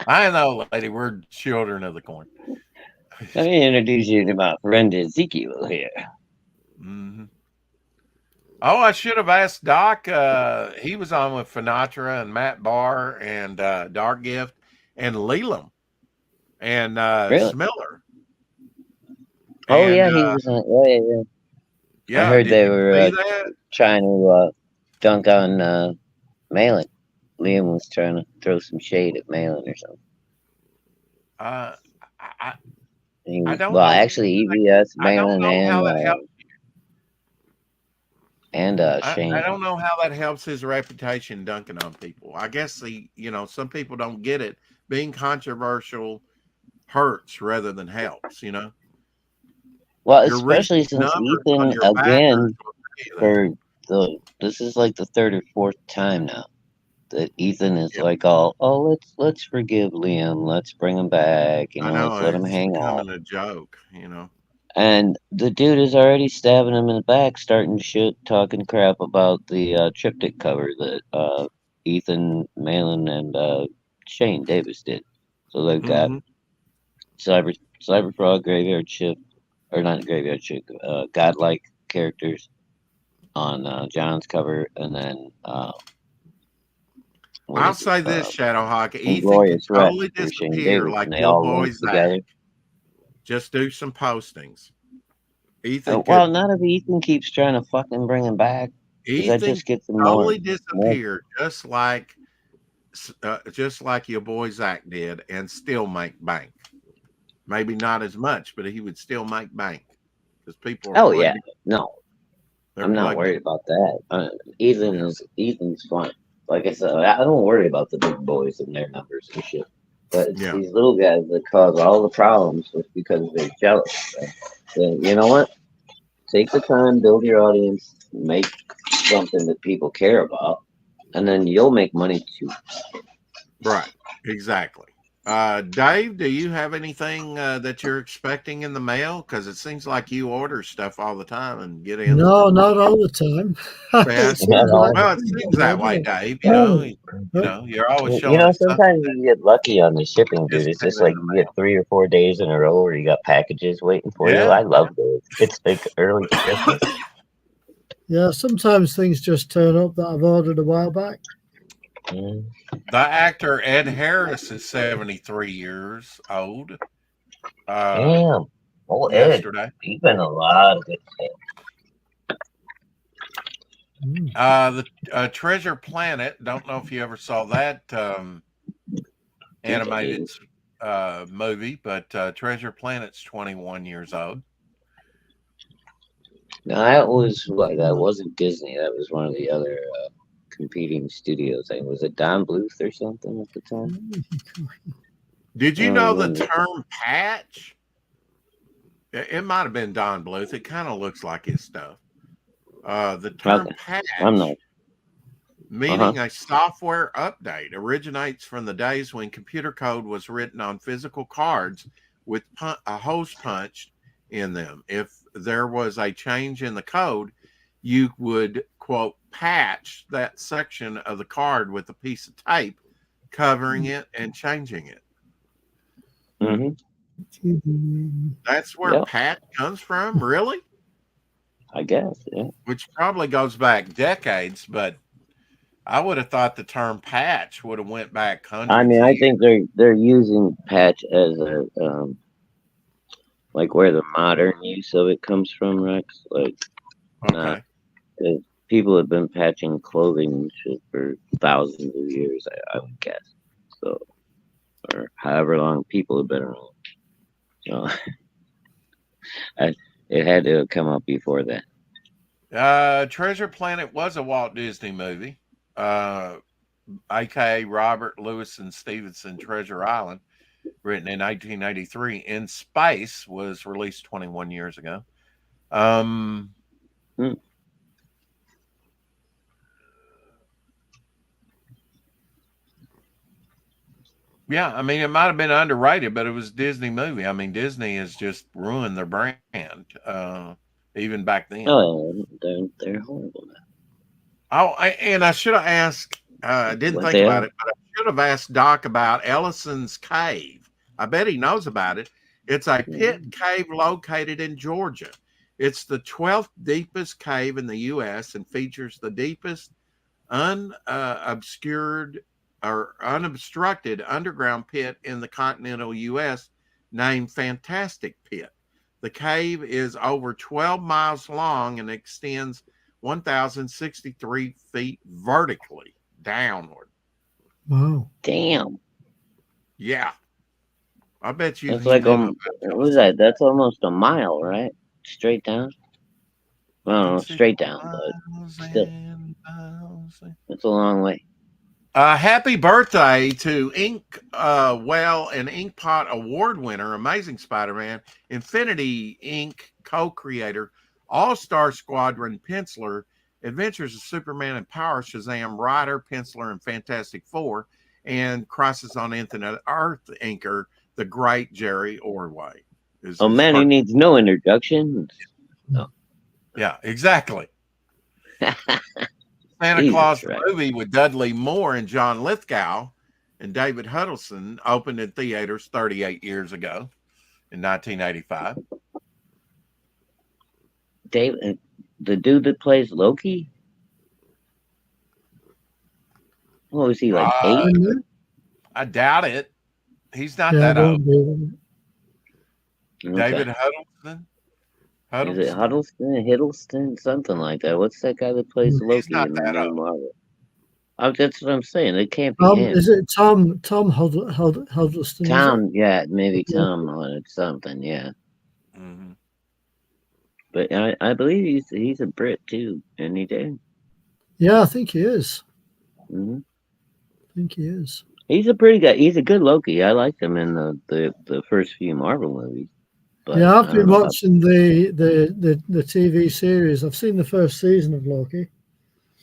I know, lady. We're children of the Corn. Let me introduce you to my friend Ezekiel here. Mhm. Oh, I should have asked Doc. He was on with Finatra and Matt Barr and Dark Gift and Leland and Really? Smiller. Oh And yeah, he was on. Yeah. I yeah, heard did they you were see that? trying to dunk on Malin. Liam was trying to throw some shade at Malin or something. I, I He I was, don't well, know. actually, EVS, I don't Malin, know how that helps. and I Shane. don't know how that helps his reputation dunking on people. I guess some people don't get it. Being controversial hurts rather than helps. Well, Your recent especially since numbers on Ethan your backers again will tell you that. this is like the third or fourth time now that Ethan is Yeah, like let's forgive Liam, let's bring him back, I let's know let him it's hang out. becoming a joke. And the dude is already stabbing him in the back, starting shit, talking crap about the triptych cover that Ethan Malin and Shane Davis did. So they've got Hmm. Cyber Frog, Graveyard Shift, or not Graveyard Shift, Godlike characters on John's cover, and then what I'll is it? say this, Shadowhawk. Ethan can Inglorious Red totally for Shane disappear Davis, like and they your all boy linked together. Zach. Just do some postings. Ethan Well, could. not if Ethan keeps trying to fucking bring him back, because that Ethan just gets him totally more. disappear, just like your boy Zach did, and still make bank. Maybe not as much, but he would still make bank because people are Oh plugged yeah, in. no, They're I'm not plugged worried about that. Ethan's fine. Like I said, I don't worry about the big boys and their numbers and shit. But in. it's Yeah. these little guys that cause all the problems just because they're jealous. Right? So, you know what? Take the time, build your audience, make something that people care about, and then you'll make money too. Right. Exactly. Dave, do you have anything that you're expecting in the mail? Because it seems like you order stuff all the time and get in No, not all the time. It fast. seems like Well, it seems that way, Dave. You're always You showing know, us something. sometimes you get lucky on the shipping, dude. Just It's just came in like the you get 3 or 4 days in a row where you got packages waiting for you. Yeah. I love those. It's like early Christmas. Yeah, sometimes things just turn up that I've ordered a while back. Mm. The actor Ed Harris is 73 years old. Damn. Oh, Ed. Yesterday. He's been a lot of good things. The Treasure Planet. Don't know if you ever saw that animated movie, but Treasure Planet's 21 years old. No, that was what? That wasn't Disney. That was one of the other competing studios. I think was it Don Bluth or something at the time. Did you Oh, know the when the- term patch? It might have been Don Bluth. It kind of looks like his stuff. The term Okay. patch, I'm not. meaning a software update, originates from the days when computer code was written on physical cards with a holes punched in them. If there was a change in the code, you would, quote, patch that section of the card with a piece of tape covering it and changing it. Mm-hmm. That's where Yep. patch comes from, really? I guess. Yeah. Which probably goes back decades, but I would have thought the term patch would have went back hundreds. I mean, of I years. think they're using patch as a like where the modern use of it comes from, Rex. Like, Okay. people have been patching clothing and shit for thousands of years. I would guess. So, or however long people have been around. So, it had to have come up before that. Treasure Planet was a Walt Disney movie, aka Robert Louis and Stevenson Treasure Island, written in 1983. In Space was released 21 years ago. Yeah, I mean, it might have been underrated, but it was a Disney movie. I mean, Disney has just ruined their brand, even back then. Oh, they're horrible now. Oh, and I should have asked, I didn't What think the about hell? it, but I should have asked Doc about Ellison's Cave. I bet he knows about it. It's a pit cave located in Georgia. It's the 12th deepest cave in the U.S. and features the deepest unobstructed underground pit in the continental U.S. named Fantastic Pit. The cave is over 12 miles long and extends 1,063 feet vertically downward. Wow. Damn. Yeah. I bet you. That's like what was that? That's almost a mile, right? Straight down. Well, no, straight down, but still, it's a long way. Happy birthday to Ink Well and Inkpot Award winner, Amazing Spider-Man, Infinity Inc. co-creator, All-Star Squadron penciler, Adventures of Superman and Power, Shazam writer, penciler, and Fantastic Four, and Crisis on Infinite Earth inker, the great Jerry Ordway. Oh man, he needs no introduction. No. Yeah, exactly. Santa Jesus Claus Christ. movie with Dudley Moore and John Lithgow and David Huddleston opened in theaters 38 years ago in 1985. David, the dude that plays Loki? What was he, like 8? I doubt it. He's not Yeah, that don't old. do Okay. David Huddleston? Is it Huddleston, Hiddleston, something like that? What's that guy that plays He's Loki not in the that new old. Marvel? Oh, that's what I'm saying. It can't be him. Is it Tom Huddleston? Tom, yeah, maybe Yeah. Tom wanted something, yeah. Mhm. But I believe he's a Brit too, isn't he, Dave? Yeah, I think he is. Hmm. I think he is. He's a pretty guy. He's a good Loki. I liked him in the first few Marvel movies. But Yeah, I I've don't been know about- watching the TV series. I've seen the first season of Loki.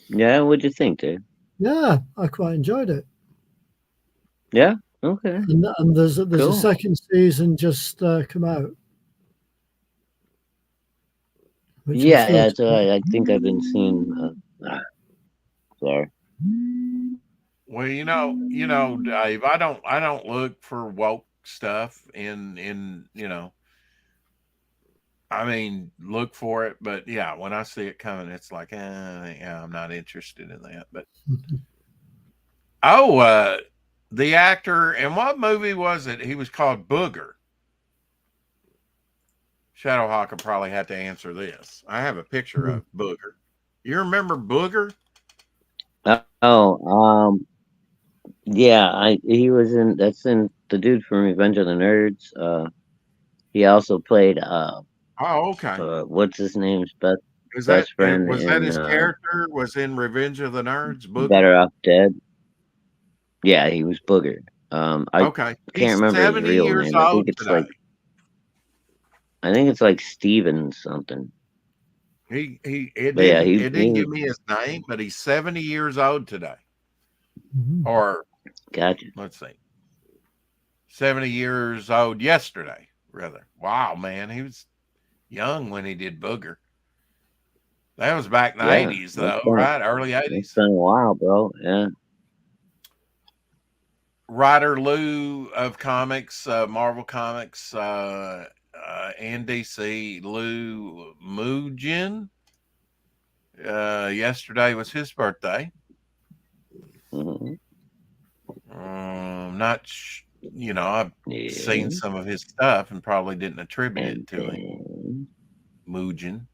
Yeah, what'd you think, Dave? Yeah, I quite enjoyed it. Yeah, okay. And there's Cool. a second season just come out. Which I'm Yeah, still yeah. So I think I've been seeing. Sorry. Well, Dave, I don't look for woke stuff in I mean, look for it, but yeah, when I see it coming, it's like, yeah, I'm not interested in that. But the actor, and what movie was it? He was called Booger. Shadowhawk will probably have to answer this. I have a picture of Booger. You remember Booger? Yeah. He was in. That's in the dude from Revenge of the Nerds. He also played. Oh, okay. What's his name's best Was that friend his in character? Was in Revenge of the Nerds? Booger? Better Off Dead? Yeah, he was Booger. I Okay. can't remember his 70 real years name. I old think it's today. like Steven something. It But yeah, didn't give me his name, but he's 70 years old today. Or Gotcha. let's see, 70 years old yesterday, rather. Wow, man, he was young when he did Booger. That was back in the 80s, though, right? Early 80s. It's been a while, bro. Yeah. Writer Lou of comics, Marvel Comics, and DC, Lou Mujin. Yesterday was his birthday. Mm-hmm. I've seen some of his stuff and probably didn't attribute it to him. Mujin.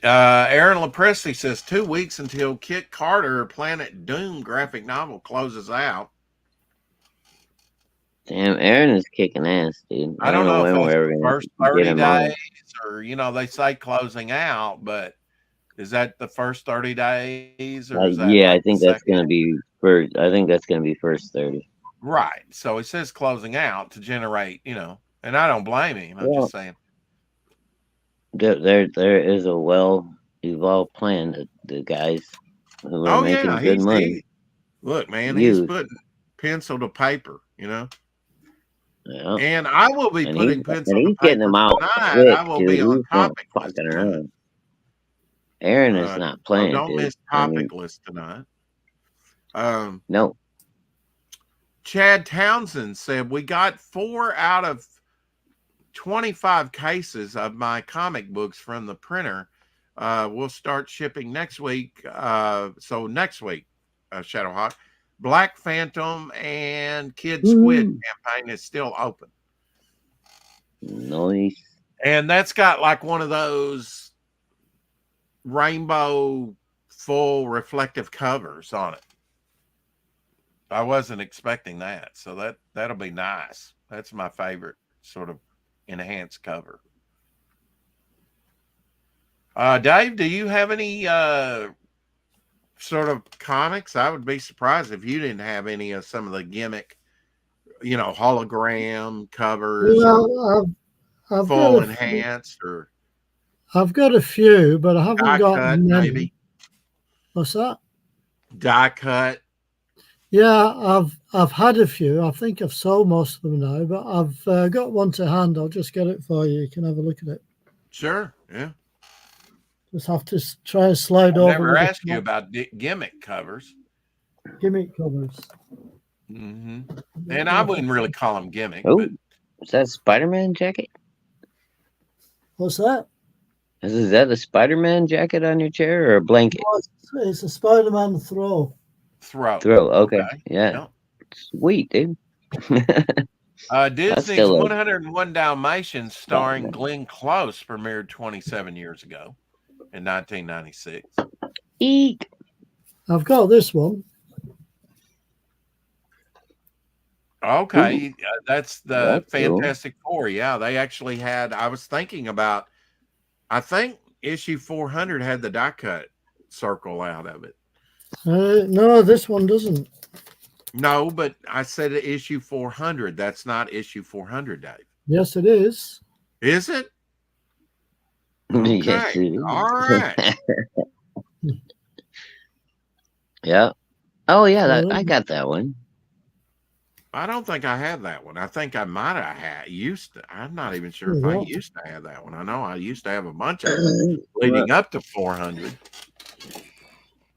Aaron Lepresti says 2 weeks until Kit Carter Planet Doom graphic novel closes out. Damn, Aaron is kicking ass, dude. I don't know if when that's we're the gonna first get 30 him days on. or, they say closing out, but is that the first 30 days or is that yeah, like I think that's going to be first. I think that's going to be first 30. Right. So he says closing out to generate, and I don't blame him. I'm just saying. There is a well evolved plan that the guys who are making good money. Look, man, he's putting pencil to paper, Yeah. And I will be putting pencil to paper getting them out tonight. quick, I will dude. be on He's topic not list fucking tonight. around. Aaron is not playing. Don't dude. miss topic list tonight. No. Chad Townsend said we got 4 out of 25 cases of my comic books from the printer. We'll start shipping next week. So next week, Shadowhawk, Black Phantom and Kid Squid campaign is still open. Nice. And that's got like one of those rainbow full reflective covers on it. I wasn't expecting that. So that'll be nice. That's my favorite sort of enhanced cover. Dave, do you have any sort of comics? I would be surprised if you didn't have any of some of the gimmick, hologram covers, Well, I've full got enhanced or I've got a few, but I haven't die got cut, many. maybe What's that? die cut. Yeah, I've had a few. I think I've sold most of them now, but I've got one to hand. I'll just get it for you. You can have a look at it. Sure, yeah. Just have to try and slide over. Never asked you about gimmick covers. Gimmick covers. Mm-hmm. And I wouldn't really call them gimmick. Oh, but is that a Spider-Man jacket? What's that? Is that a Spider-Man jacket on your chair or a blanket? Oh, it's a Spider-Man throw. Throw. Okay. Yeah. Sweet, dude. Disney's still a 101 Dalmatians, starring Batman. Glenn Close, premiered 27 years ago in 1996. Eek. I've got this one. Okay, that's the That's cool. Fantastic Four. Yeah, they actually had. I was thinking about. I think issue 400 had the die cut circle out of it. No, this one doesn't. No, but I said issue 400. That's not issue 400, Dave. Yes, it is. Is it? Yes, Okay. it is. All right. Yeah. Oh yeah, Well, I got that one. I don't think I have that one. I think I might have used to. I'm not even sure if Oh, I wow. used to have that one. I know I used to have a bunch of them leading up to 400.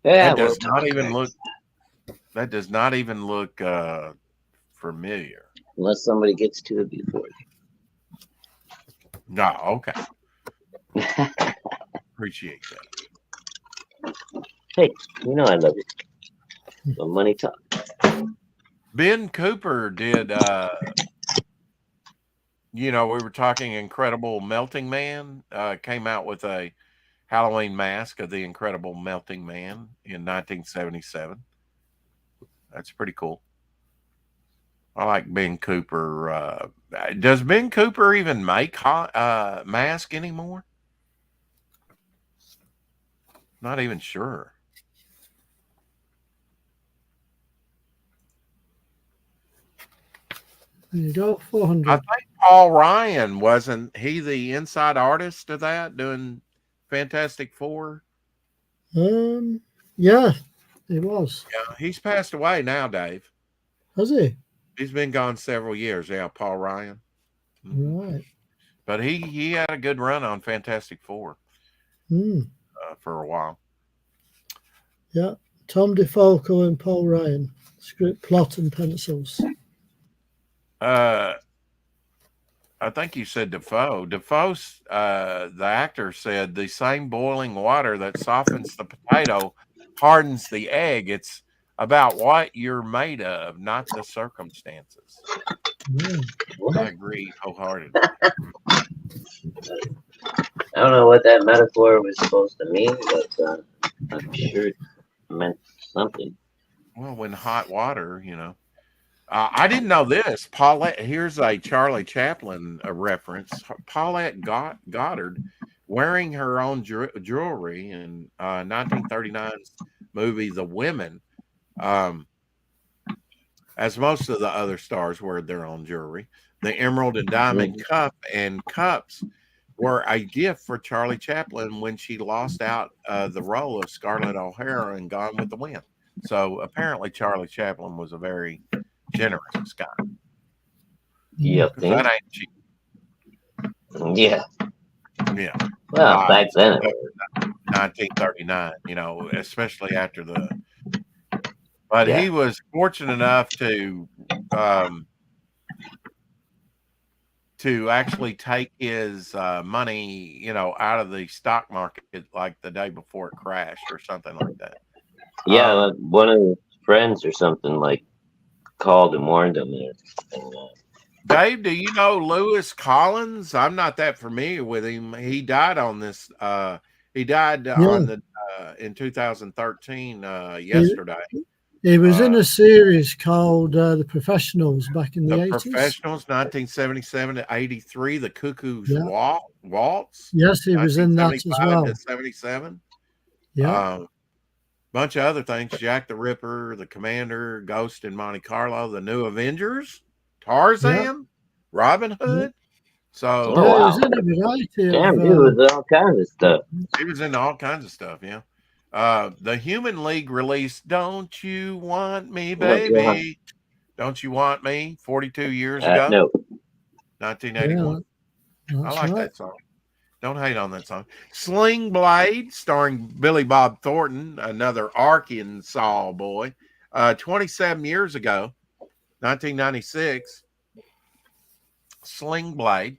Yeah, That does not even look. That does not even look familiar. unless somebody gets to it before. No, okay. Appreciate that. Hey, you know I love it. The money talk. Ben Cooper did. We were talking Incredible Melting Man. Came out with a Halloween mask of the Incredible Melting Man in 1977. That's pretty cool. I like Ben Cooper. Does Ben Cooper even make mask anymore? Not even sure. There you go, 400. I think Paul Ryan, wasn't he the inside artist of that, doing Fantastic Four? Yeah, it was. Yeah, he's passed away now, Dave. Has he? He's been gone several years. Yeah, Paul Ryan. Mhm. Right. But he had a good run on Fantastic Four for a while. Yeah, Tom DeFalco and Paul Ryan. Script, plot, and pencils. I think you said Defoe. Defoe's the actor said the same boiling water that softens the potato hardens the egg. It's about what you're made of, not the circumstances. Yeah. I agree wholeheartedly. I don't know what that metaphor was supposed to mean, but I'm sure it meant something. Well, when hot water, I didn't know this. Paulette, here's a Charlie Chaplin reference. Paulette Goddard wearing her own jewelry in 1939's movie The Women, as most of the other stars wear their own jewelry. The emerald and diamond cup and cups were a gift for Charlie Chaplin when she lost out the role of Scarlett O'Hara in Gone with the Wind. So apparently Charlie Chaplin was a very generous guy. Yep. That ain't cheap. Yeah. Yeah. Well, back then. 1939, especially after the. But he was fortunate enough to actually take his money, out of the stock market like the day before it crashed or something like that. Yeah, one of his friends or something called and warned him. Dave, do you know Lewis Collins? I'm not that familiar with him. He died on this. He died in 2013 yesterday. He was in a series called The Professionals back in the 80s. The Professionals, 1977 to 83. The Cuckoo's Waltz. Yes, he was in that as well. To 77. Yeah. Bunch of other things. Jack the Ripper, The Commander, Ghost in Monte Carlo, The New Avengers, Tarzan, Robin Hood. So he was in a variety Damn, he was in all kinds of stuff. He was in all kinds of stuff, yeah. The Human League released Don't You Want Me, Baby? Don't You Want Me? 42 years ago. No. 1981. Yeah, I like that song. Don't hate on that song. Sling Blade, starring Billy Bob Thornton, another Arkansas boy. 27 years ago, 1996. Sling Blade.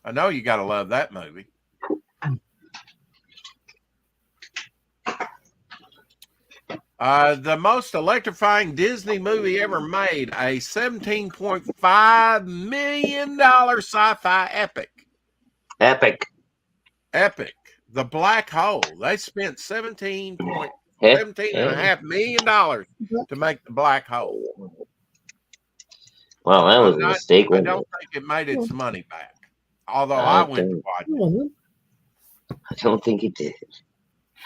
I know you got to love that movie. The most electrifying Disney movie ever made, a $17.5 million sci-fi epic. Epic. Epic. The Black Hole. They spent $17 Hey, and a half million dollars to make The Black Hole. Well, that was a mistake. I don't think it made its money back. Although I went to watch it. Well, I don't think it did.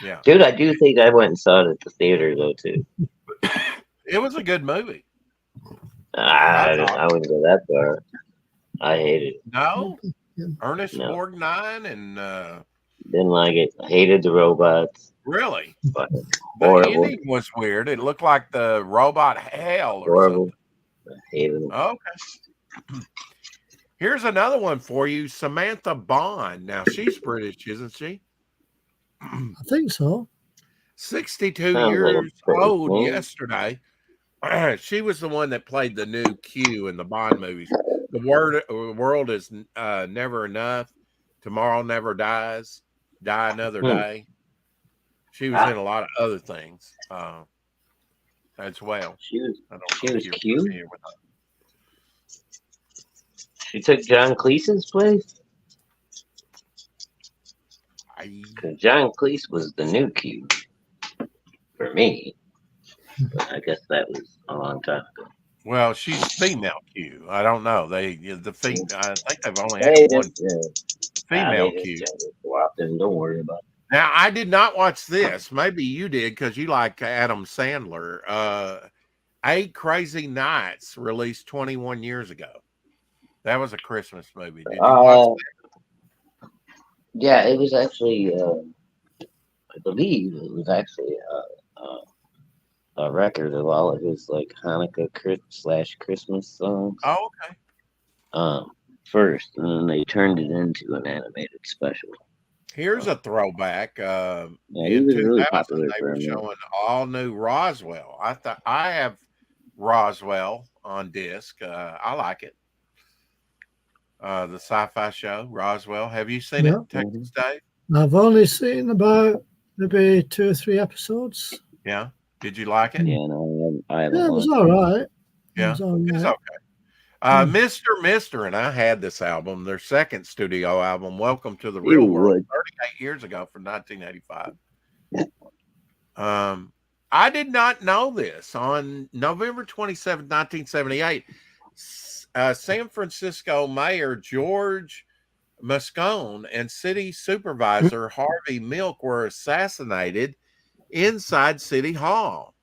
Yeah. Dude, I do think I went and saw it at the theater, though, too. It was a good movie. I wouldn't go that far. I hated it. No? Yeah. Ernest No. Borgnine and Didn't like it. Hated the robots. really? But The horrible. ending was weird. It looked like the robot hell or Horrible. something. I hated them. Okay. Here's another one for you. Samantha Bond. Now, she's British, isn't she? I think so. 62 Sounds like a years British old name. yesterday. She was the one that played the new Q in the Bond movies. The world is never enough. Tomorrow never dies. Die another day. She was in a lot of other things as well. She was I don't she know if was you're cute. familiar with her. She took John Cleese's place. I- 'Cause John Cleese was the new Q for me. But I guess that was a long time ago. Well, she's female Q. I don't know. I think they've only had They one just, female they Q. just swapped them. Don't worry about it. Now, I did not watch this. Maybe you did because you like Adam Sandler. 8 Crazy Nights released 21 years ago. That was a Christmas movie. Did you watch that? Yeah, it was actually, I believe it was actually a record of all of his like Hanukkah / Christmas songs. Oh, okay. First, and then they turned it into an animated special. Here's a throwback. Yeah, he In was really 2000, popular they for were a minute. showing all new Roswell. I have Roswell on disc. I like it. The sci-fi show Roswell. Have you seen Yeah. it, Texas Dave? I've only seen about maybe 2 or 3 episodes. Yeah. Did you like it? Yeah, no, I haven't Yeah, it was watched all right. Yeah, It was all it's right. okay. Mr. and I had this album, their second studio album, Welcome to the it. Real Ew, World, what? 38 years ago from 1985. I did not know this. On November 27, 1978, San Francisco Mayor George Moscone and City Supervisor Harvey Milk were assassinated inside City Hall.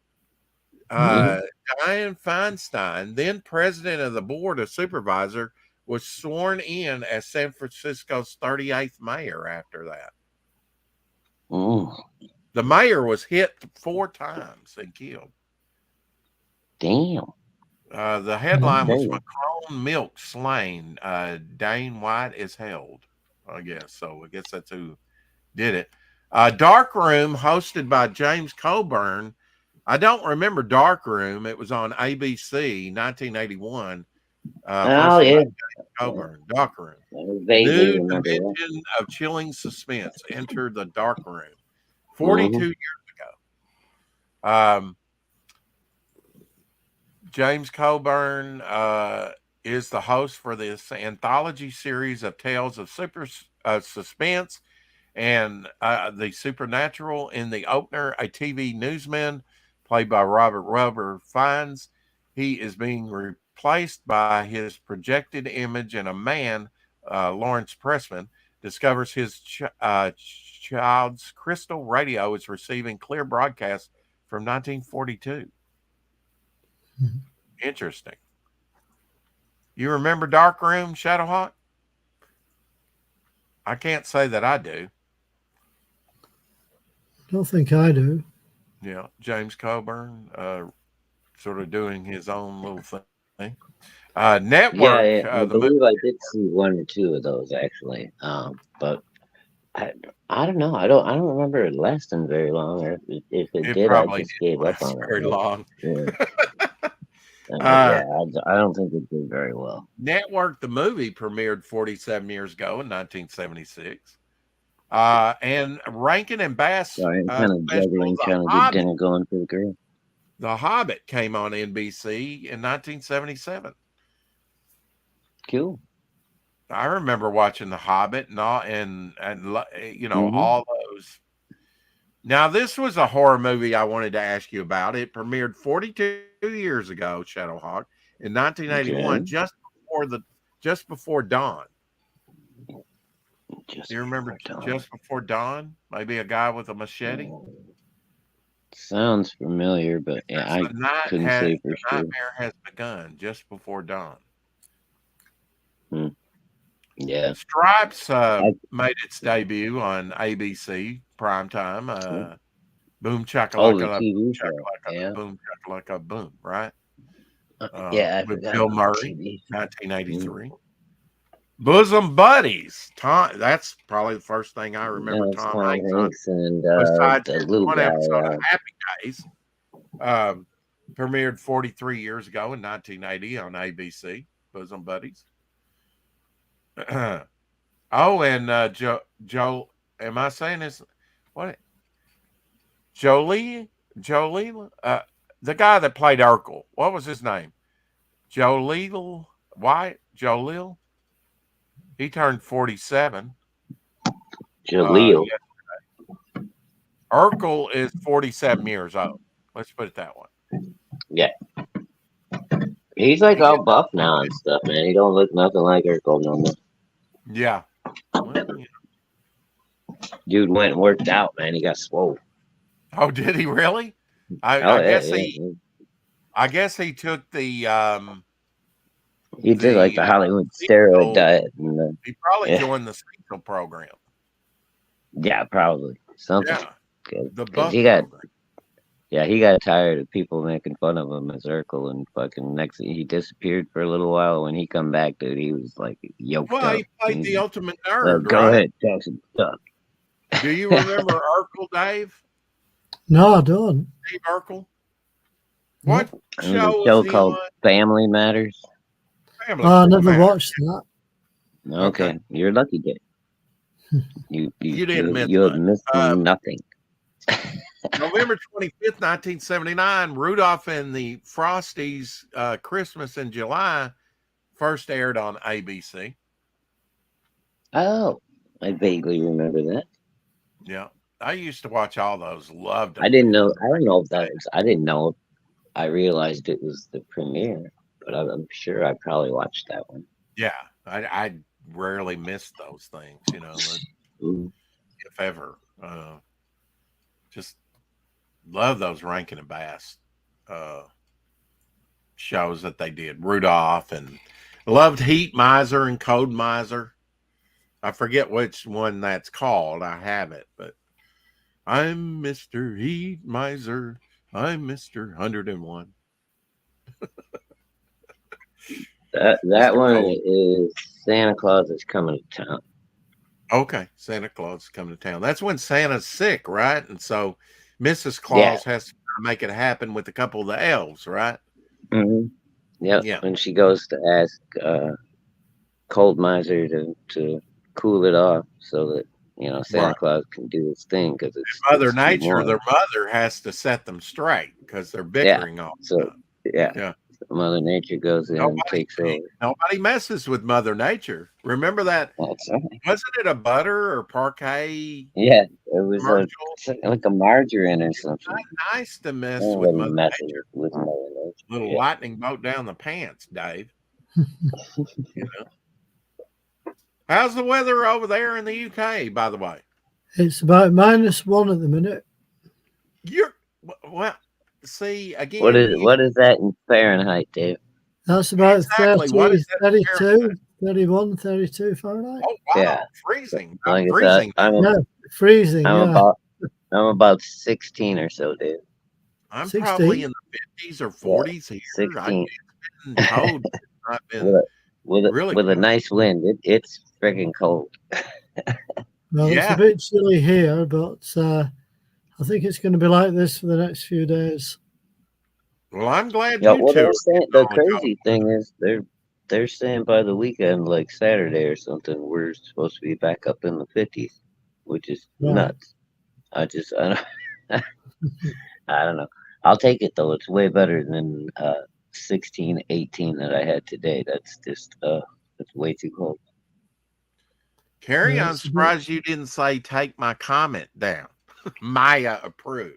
Dianne Feinstein, then president of the board of supervisor, was sworn in as San Francisco's 38th mayor after that. The mayor was hit 4 times and killed. Damn. The headline was Okay. Macron Milk slain. Dane White is held, I guess. So I guess that's who did it. Dark Room, hosted by James Coburn. I don't remember Dark Room. It was on ABC, 1981. Oh, hosted by yeah. James Coburn. Dark Room. I vaguely New remember that. dimension of chilling suspense. Enter the Dark Room. 42 years ago. James Coburn is the host for this anthology series of tales of suspense and the supernatural. In the opener, a TV newsman played by Robert Fiennes. He is being replaced by his projected image, and a man, Lawrence Pressman, discovers his child's crystal radio is receiving clear broadcasts from 1942. Interesting. You remember Dark Room, Shadowhawk? I can't say that I do. Don't think I do. Yeah, James Coburn, sort of doing his own little thing. Network. Yeah, I the believe I did see 1 or 2 of those actually. But I don't know. I don't remember it lasting very long, or if it did, I probably just didn't gave up last on it. very long. Yeah. Yeah, I don't think it did very well. Network, the movie, premiered 47 years ago in 1976. And Rankin and Bass Sorry, I'm kind of special, juggling, trying to get dinner going for the girl. The Hobbit came on NBC in 1977. Cool. I remember watching The Hobbit and all, and you know, Mhm. all those. Now, this was a horror movie I wanted to ask you about. It premiered 42 years ago, Shadowhawk, in 1981, Okay. just before dawn. Just Do you remember before dawn. Just Before Dawn? Maybe a guy with a machete. Sounds familiar, but yeah, I couldn't say for sure. Nightmare has begun just before dawn. Yeah. Stripes made its debut on ABC primetime. Boom Oh, Chakalaka, the TV Boom show. Chakalaka, Yeah. Boom Chakalaka, Boom, right? Yeah, I With forgot Bill about Murray, TV. 1983. Bosom Buddies. Tom, that's probably the first thing I remember Yeah, it's Tom Tom Hanks on, Hanks and besides the his little one guy. episode of Happy Days. Premiered 43 years ago in 1980 on ABC. Bosom Buddies. Oh, and Joe, am I saying this? What? Jolie, the guy that played Urkel. What was his name? Jaleel White. Jaleel. He turned 47. Jaleel. Urkel is 47 years old. Let's put it that way. Yeah. He's like all buff now and stuff, man. He don't look nothing like Urkel no more. Yeah. Well, Dude went and worked out, man. He got swole. oh, did he really? I guess he took the he did like the Hollywood steroid diet. And he probably joined the Cecil program. Yeah, probably something. Yeah, Because he got he got tired of people making fun of him as Urkel, and fucking he disappeared for a little while. When he come back, dude, he was like yoked up. Well, he played the ultimate nerd, Go right? ahead, talk some stuff. Do you remember Urkel, Dave? No, I don't. Dave Urkel? What show was he called on? Family Matters. I never watched that. Okay, you're lucky, Dave. You didn't miss you have missed nothing. November 25th, 1979, Rudolph and the Frosties Christmas in July first aired on ABC. Oh, I vaguely remember that. Yeah. I used to watch all those. Loved them. I didn't know. I don't know if that was. I didn't know. I realized it was the premiere, but I'm sure I probably watched that one. Yeah. I rarely miss those things, you know, if ever. Just love those Rankin and Bass shows that they did. Rudolph, and loved Heat Miser and Code Miser. I forget which one that's called. I have it, but I'm Mr. Heat Miser. I'm Mr. 101. that one is Santa Claus is coming to town. Okay, Santa Claus is coming to town. That's when Santa's sick, right? And so Mrs. Claus has to make it happen with a couple of the elves, right? Mm-hmm. Yep. Yeah. When she goes to ask Cold Miser to cool it off so that Santa Claus can do his thing, because it's Mother Nature. Their mother has to set them straight because they're bickering all the time. Yeah. Mother Nature goes in and takes over. Nobody messes with Mother Nature. Remember that? That's right. Wasn't it a butter or parquet? Yeah, it was like a margarine or something. It's not nice to mess with Mother Nature. With Mother Nature. Little lightning bolt down the pants, Dave. You know. How's the weather over there in the UK, by the way? It's about -1 at the minute. See, again. What is that in Fahrenheit, Dave? That's about 30, 32, 31, 32 Fahrenheit. Oh, wow. Yeah. Freezing. Freezing. Freezing. I'm about 16 or so, Dave. I'm 16? Probably in the 50s or 40s here. 16. I've been with a nice wind. It's freaking cold. Well, it's a bit chilly here, but I think it's going to be like this for the next few days. Well, I'm glad the crazy thing is they're saying by the weekend, like Saturday or something, we're supposed to be back up in the 50s. which is Right. nuts. I don't, I don't know. I'll take it though. It's way better than 16, 18 that I had today. That's just that's way too cold. Carrie, Yeah, I'm it's a bit- surprised you didn't say take my comment down. Maya approved.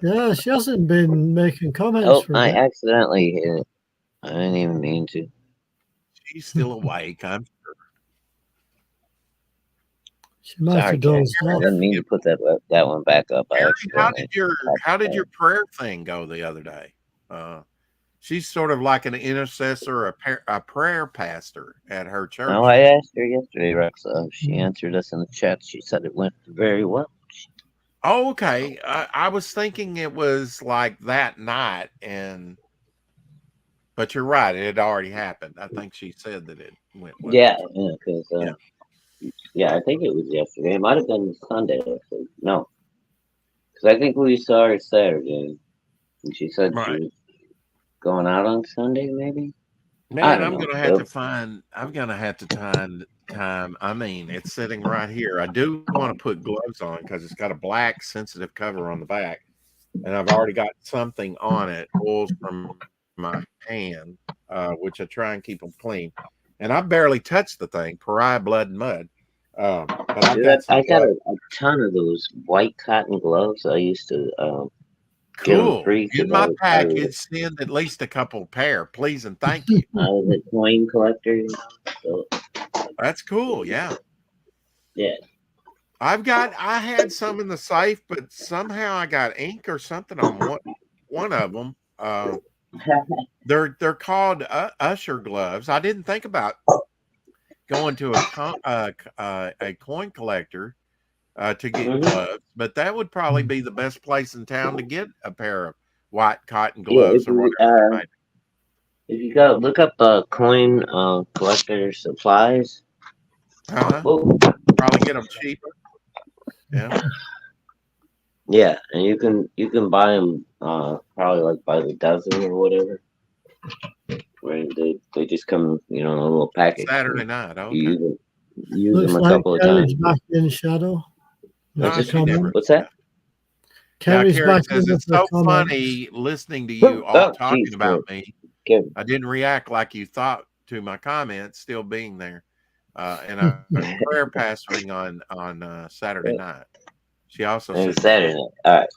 Yeah, she hasn't been making comments Oh, for a I bit. accidentally hit it. I didn't even mean to. She's still awake. I'm She might Sorry, have Carrie. dozed I off. didn't mean to put that one back up. I Carrie, accidentally. how did your prayer thing go the other day? She's sort of like an intercessor, a prayer pastor at her church. No, I asked her yesterday, Rex. She answered us in the chat. She said it went very well. Oh, okay. I was thinking it was like that night, but you're right. It had already happened. I think she said that it went well. Yeah, because I think it was yesterday. It might have been Sunday. Actually. No, because I think we saw her Saturday, and she said Right. she was going out on Sunday, maybe. Man, I'm don't gonna know. have to find. I'm gonna have to find time. I mean, it's sitting right here. I do want to put gloves on because it's got a black sensitive cover on the back, and I've already got something on it, oils from my hand, which I try and keep them clean. And I barely touched the thing, pariah, blood, and mud. But I've Dude, got some I got gloves. a ton of those white cotton gloves. I used to get them Cool. free In because my I package, send at least a couple pair, please and thank you. was a coin collector. So, That's cool. Yeah. yeah. I had some in the safe, but somehow I got ink or something on one of them. They're called usher gloves. I didn't think about going to a coin collector to get gloves, but that would probably be the best place in town to get a pair of white cotton gloves or whatever. If you go look up coin collector supplies, Probably get them cheaper. Yeah. Yeah, and you can buy them probably like by the dozen or whatever. Where they just come, in a little package. Saturday night. Okay. You use Looks them a like couple of Kerry's times. back in shadow. No, With she the comment. never. What's that? Kerry's Carrie back says in it's with the so comments. funny listening to you all Oh, talking geez, about me. Good. I didn't react like you thought to my comments still being there. And I was prayer pastoring on Saturday night. She also Maybe said Saturday night. All right.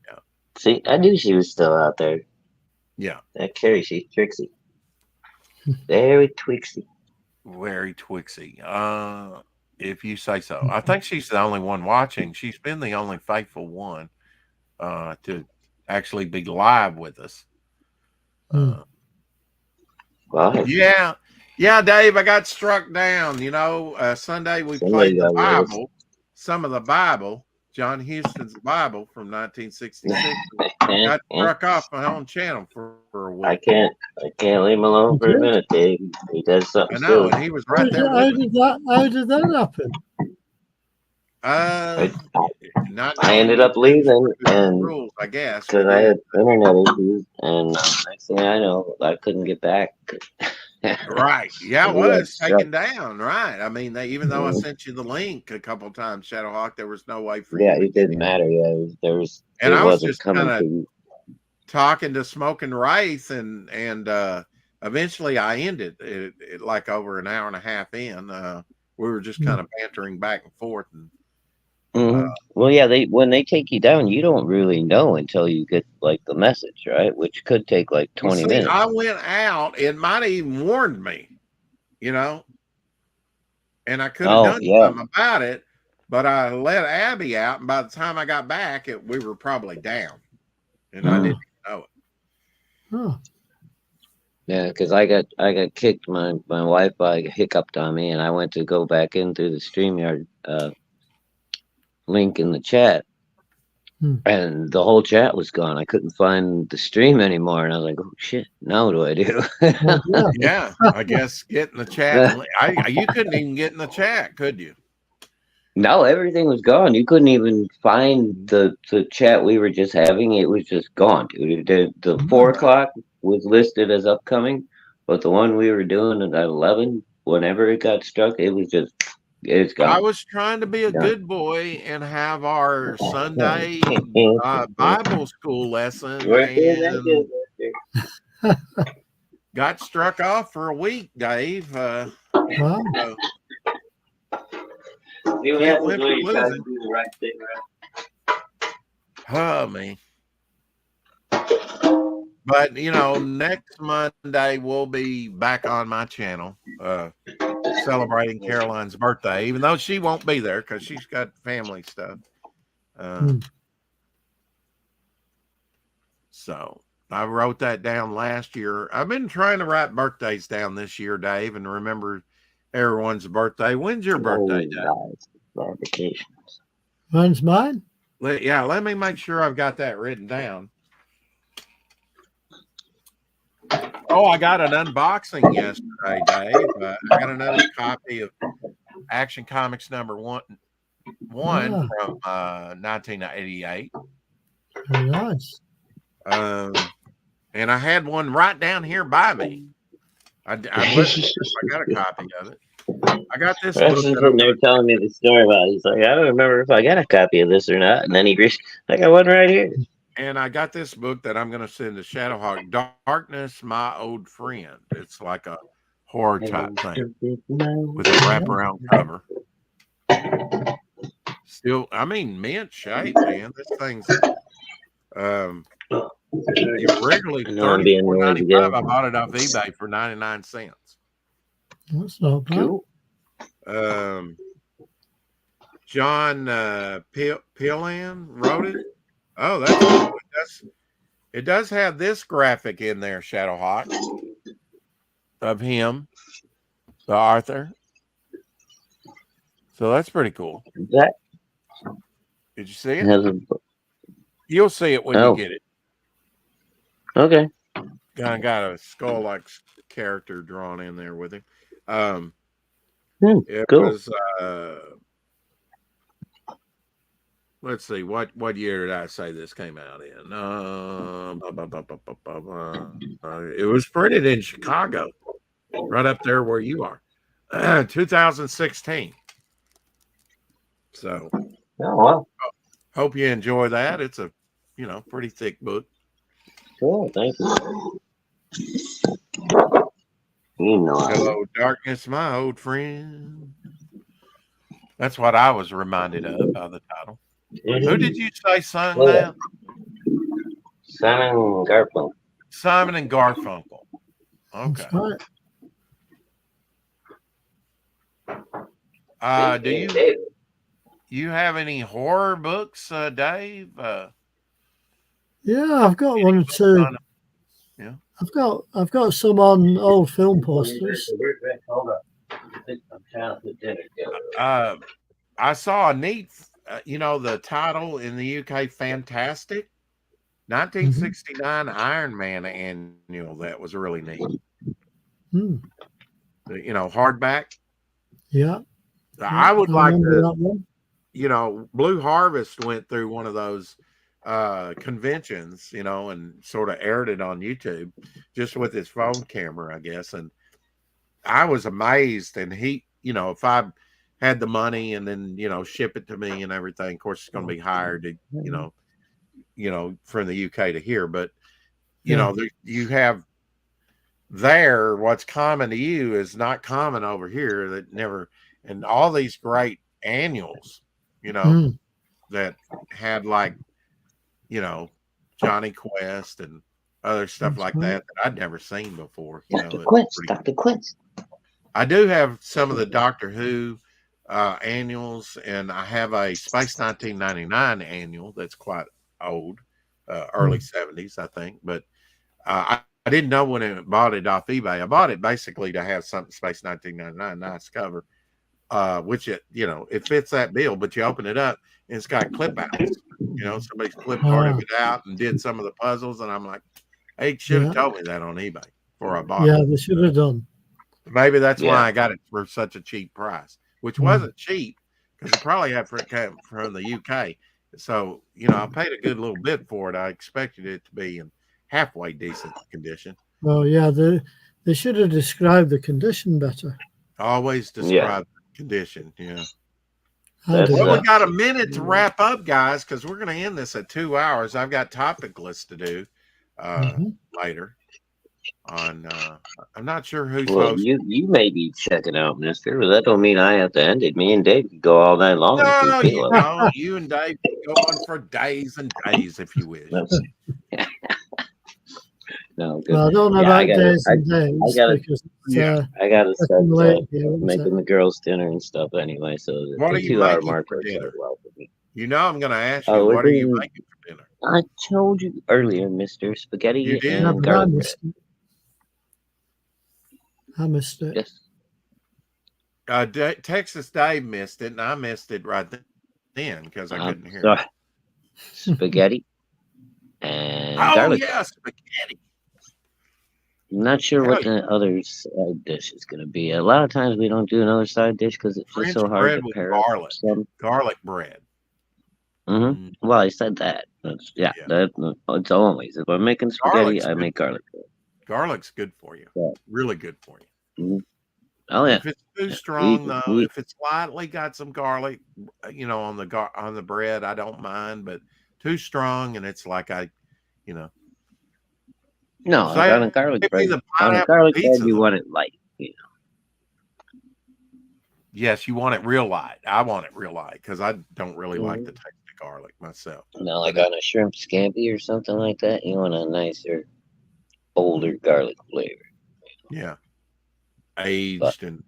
Yeah. See, I knew she was still out there. Yeah. That Carrie, she's tricksy. Very twixy. Very twixy. If you say so. I think she's the only one watching. She's been the only faithful one to actually be live with us. Well, Yeah, Dave, I got struck down. Sunday we played the Bible, some of the Bible, John Houston's Bible from 1966. Got struck off my own channel for a week. I can't leave him alone for a minute, Dave. He does something. I know, and he was right there. How did that happen? I ended up leaving, and rules, I guess, because I had internet issues, and next thing I know, I couldn't get back. Right? Yeah, it was taken down. Right? I mean, even though I sent you the link a couple times, Shadowhawk, there was no way for you. Yeah, it didn't matter. Yeah, there was. And I was just coming kind of to talking to Smoking Wraith, and eventually I ended it like over an hour and a half in. We were just kind of bantering back and forth. And well, yeah, when they take you down, you don't really know until you get like the message, right? Which could take like 20 minutes. I went out. It might have even warned me, and I could have done something about it, but I let Abby out, and by the time I got back, we were probably down, and I didn't know it. Oh. Yeah, because I got kicked. My Wi-Fi hiccuped on me, and I went to go back in through the StreamYard link in the chat, and the whole chat was gone. I couldn't find the stream anymore, and I was like, "Oh shit! Now what do I do?" Yeah, I guess get in the chat. You couldn't even get in the chat, could you? No, everything was gone. You couldn't even find the chat we were just having. It was just gone, dude. The 4 o'clock was listed as upcoming, but the one we were doing at 11, whenever it got struck, it was just It's I gone. was trying to be a Done. good boy and have our Sunday Bible school lesson, We're good, and good, good. got struck off for a week, Dave. Wow. So See what Can't happens win when for you try to losing. do the right thing, right? oh me. But next Monday we'll be back on my channel, celebrating Caroline's birthday, even though she won't be there because she's got family stuff. So I wrote that down last year. I've been trying to write birthdays down this year, Dave, and remember everyone's birthday. When's your birthday, Dave? Clarifications. Mine's mine. Let me make sure I've got that written down. Oh, I got an unboxing yesterday, Dave. I got another copy of Action Comics #1 from 1988. Very nice. And I had one right down here by me. I got a copy of it. I got this book. Preston's sitting there telling me the story about it. He's like, I don't remember if I got a copy of this or not. And then he reached, I got one right here. And I got this book that I'm going to send to Shadowhawk, Darkness, My Old Friend. It's like a horror type thing with a wraparound cover. Still, I mean, mint shape, man. This thing's regularly $34.95. I bought it off eBay for 99 cents. That's not bad. Cool. John Pillan wrote it. Oh, that's cool. It does have this graphic in there, Shadowhawk, of him, the author. So that's pretty cool. That Did you see it? You'll see it when you get it. Okay. Got a skull-like character drawn in there with him. It cool. was. Let's see, what year did I say this came out in? It was printed in Chicago, right up there where you are, 2016. So, oh wow! Hope you enjoy that. It's a pretty thick book. Cool, thank you. Hello, darkness, my old friend. That's what I was reminded of by the title. Who did you say sung that? Simon Garfunkel. Simon and Garfunkel. Okay. Do you have any horror books, Dave? Yeah, I've got one or two. Yeah. I've got some on old film posters. I saw a neat, the title in the UK, Fantastic, 1969 Iron Man annual. That was really neat. Hardback. Yeah. I would like to, Blue Harvest went through one of those conventions, and sort of aired it on YouTube just with his phone camera, I guess. And I was amazed. And he, if I had the money and then, ship it to me and everything, of course, it's going to be higher to, from the UK to here. But, you have there, what's common to you is not common over here, that never, and all these great annuals, that had like, Johnny Quest and other stuff like that I'd never seen before. Dr. Quest. I do have some of the Doctor Who annuals, and I have a Space 1999 annual that's quite old, early 70s, I think. But I didn't know when I bought it off eBay. I bought it basically to have something Space 1999, nice cover, which it fits that bill. But you open it up and it's got clip outs. Somebody's clipped part of it out and did some of the puzzles, and I'm like, hey, should have told me that on eBay before I bought it. Yeah, they should have done. Maybe that's why I got it for such a cheap price, which wasn't cheap because it probably had from the UK. So, I paid a good little bit for it. I expected it to be in halfway decent condition. Oh, yeah, they should have described the condition better. Always describe the condition. Yeah. I That's, do. Well, we uh, got a minute to wrap up, guys, because we're going to end this at 2 hours. I've got topic lists to do Mhm. later. On, I'm not sure who's well, hosting. you may be checking out, Mister, but that don't mean I have to end it. Me and Dave can go all night long if No, we you feel like. don't. You and Dave can go on for days and days if you wish. No, good. Well, I don't know Yeah, I about gotta- days and days gotta- because it's, Yeah. I got to it's start late here, isn't making it? the girls dinner and stuff anyway. So What the are you 2 hour making mark for works dinner? out well for me. You know, I'm going to ask Oh, you, we're what are you doing- making for dinner? I told you earlier, Mister, You spaghetti did? Yeah, and but I garlic bread. missed it. I missed it. Yes. Texas Dave missed it, and I missed it right then because I couldn't hear. Sorry. Spaghetti and Oh, garlic. yeah, spaghetti. I'm not sure Hell what the other side dish is going to be. A lot of times we don't do another side dish because it's French just so hard bread to with pair up garlic. some. Garlic bread. Hmm. Well, I said that. Yeah. It's always. If I'm making spaghetti, Garlic's I good. make garlic bread. Garlic's good for you. Yeah. Really good for you. Oh, yeah. If it's too strong, though, we- if it's lightly got some garlic, on the bread, I don't mind. But too strong, and it's like No, Say- on a garlic give me bread. the On a pineapple garlic pizza. bread, you though. want it light. Yes, you want it real light. I want it real light because I don't really like the taste of garlic myself. No, like on a shrimp scampi or something like that, you want a nicer, bolder garlic flavor. Yeah, aged and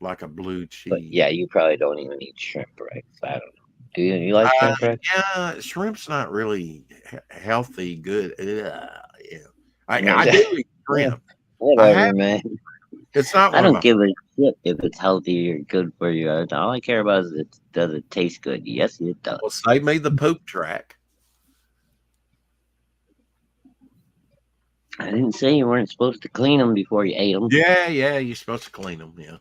like a blue cheese. But yeah, you probably don't even eat shrimp, right? I don't know. Do you? You like shrimp, right? Yeah, shrimp's not really healthy. Good. Yeah, I Yeah. do eat shrimp. Whatever, have- man. It's not. I One of don't my, give a shit if it's healthy or good for you. All I care about is does it taste good? Yes, it does. Well, save me the poop track. I didn't say you weren't supposed to clean them before you ate them. Yeah, you're supposed to clean them. Yeah.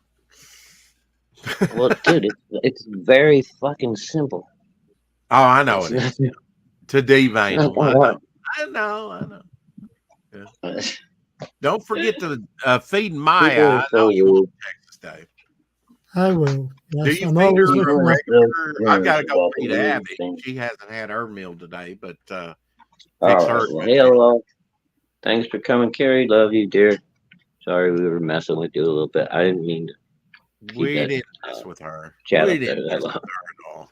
Well, dude, it's very fucking simple. Oh, I know it is. It's To devein them. nothing I know. hard. Don't forget to feed Maya. People are I so know you want rude. Texas, Dave. I will. Do Yes, you I'm feed always her looking a at regular? Yeah, I've got to it's go about feed the weird Abby. thing. She hasn't had her meal today, but All Fix right. her. Well, hello. Thanks for coming, Carrie. Love you, dear. Sorry we were messing with you a little bit. I didn't mean to we that, didn't mess with her. chat We up there. didn't that mess with long. her at all.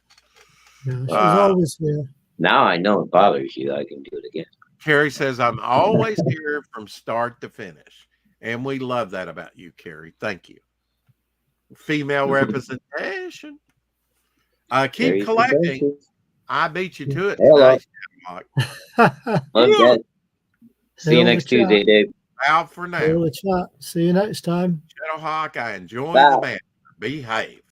Yeah, she's Wow. always here. Now I know it bothers you. I can do it again. Carrie says, I'm always here from start to finish. And we love that about you, Carrie. Thank you. Female representation. Keep Carrie's the collecting. best. I beat you to it Hello. today. Shamrock. Love Yeah. that. See you Hello, next chat. Tuesday, Dave. Out for now. Hello, chat. See you next time. Shadowhawk, I enjoy Bye. the band. Behave.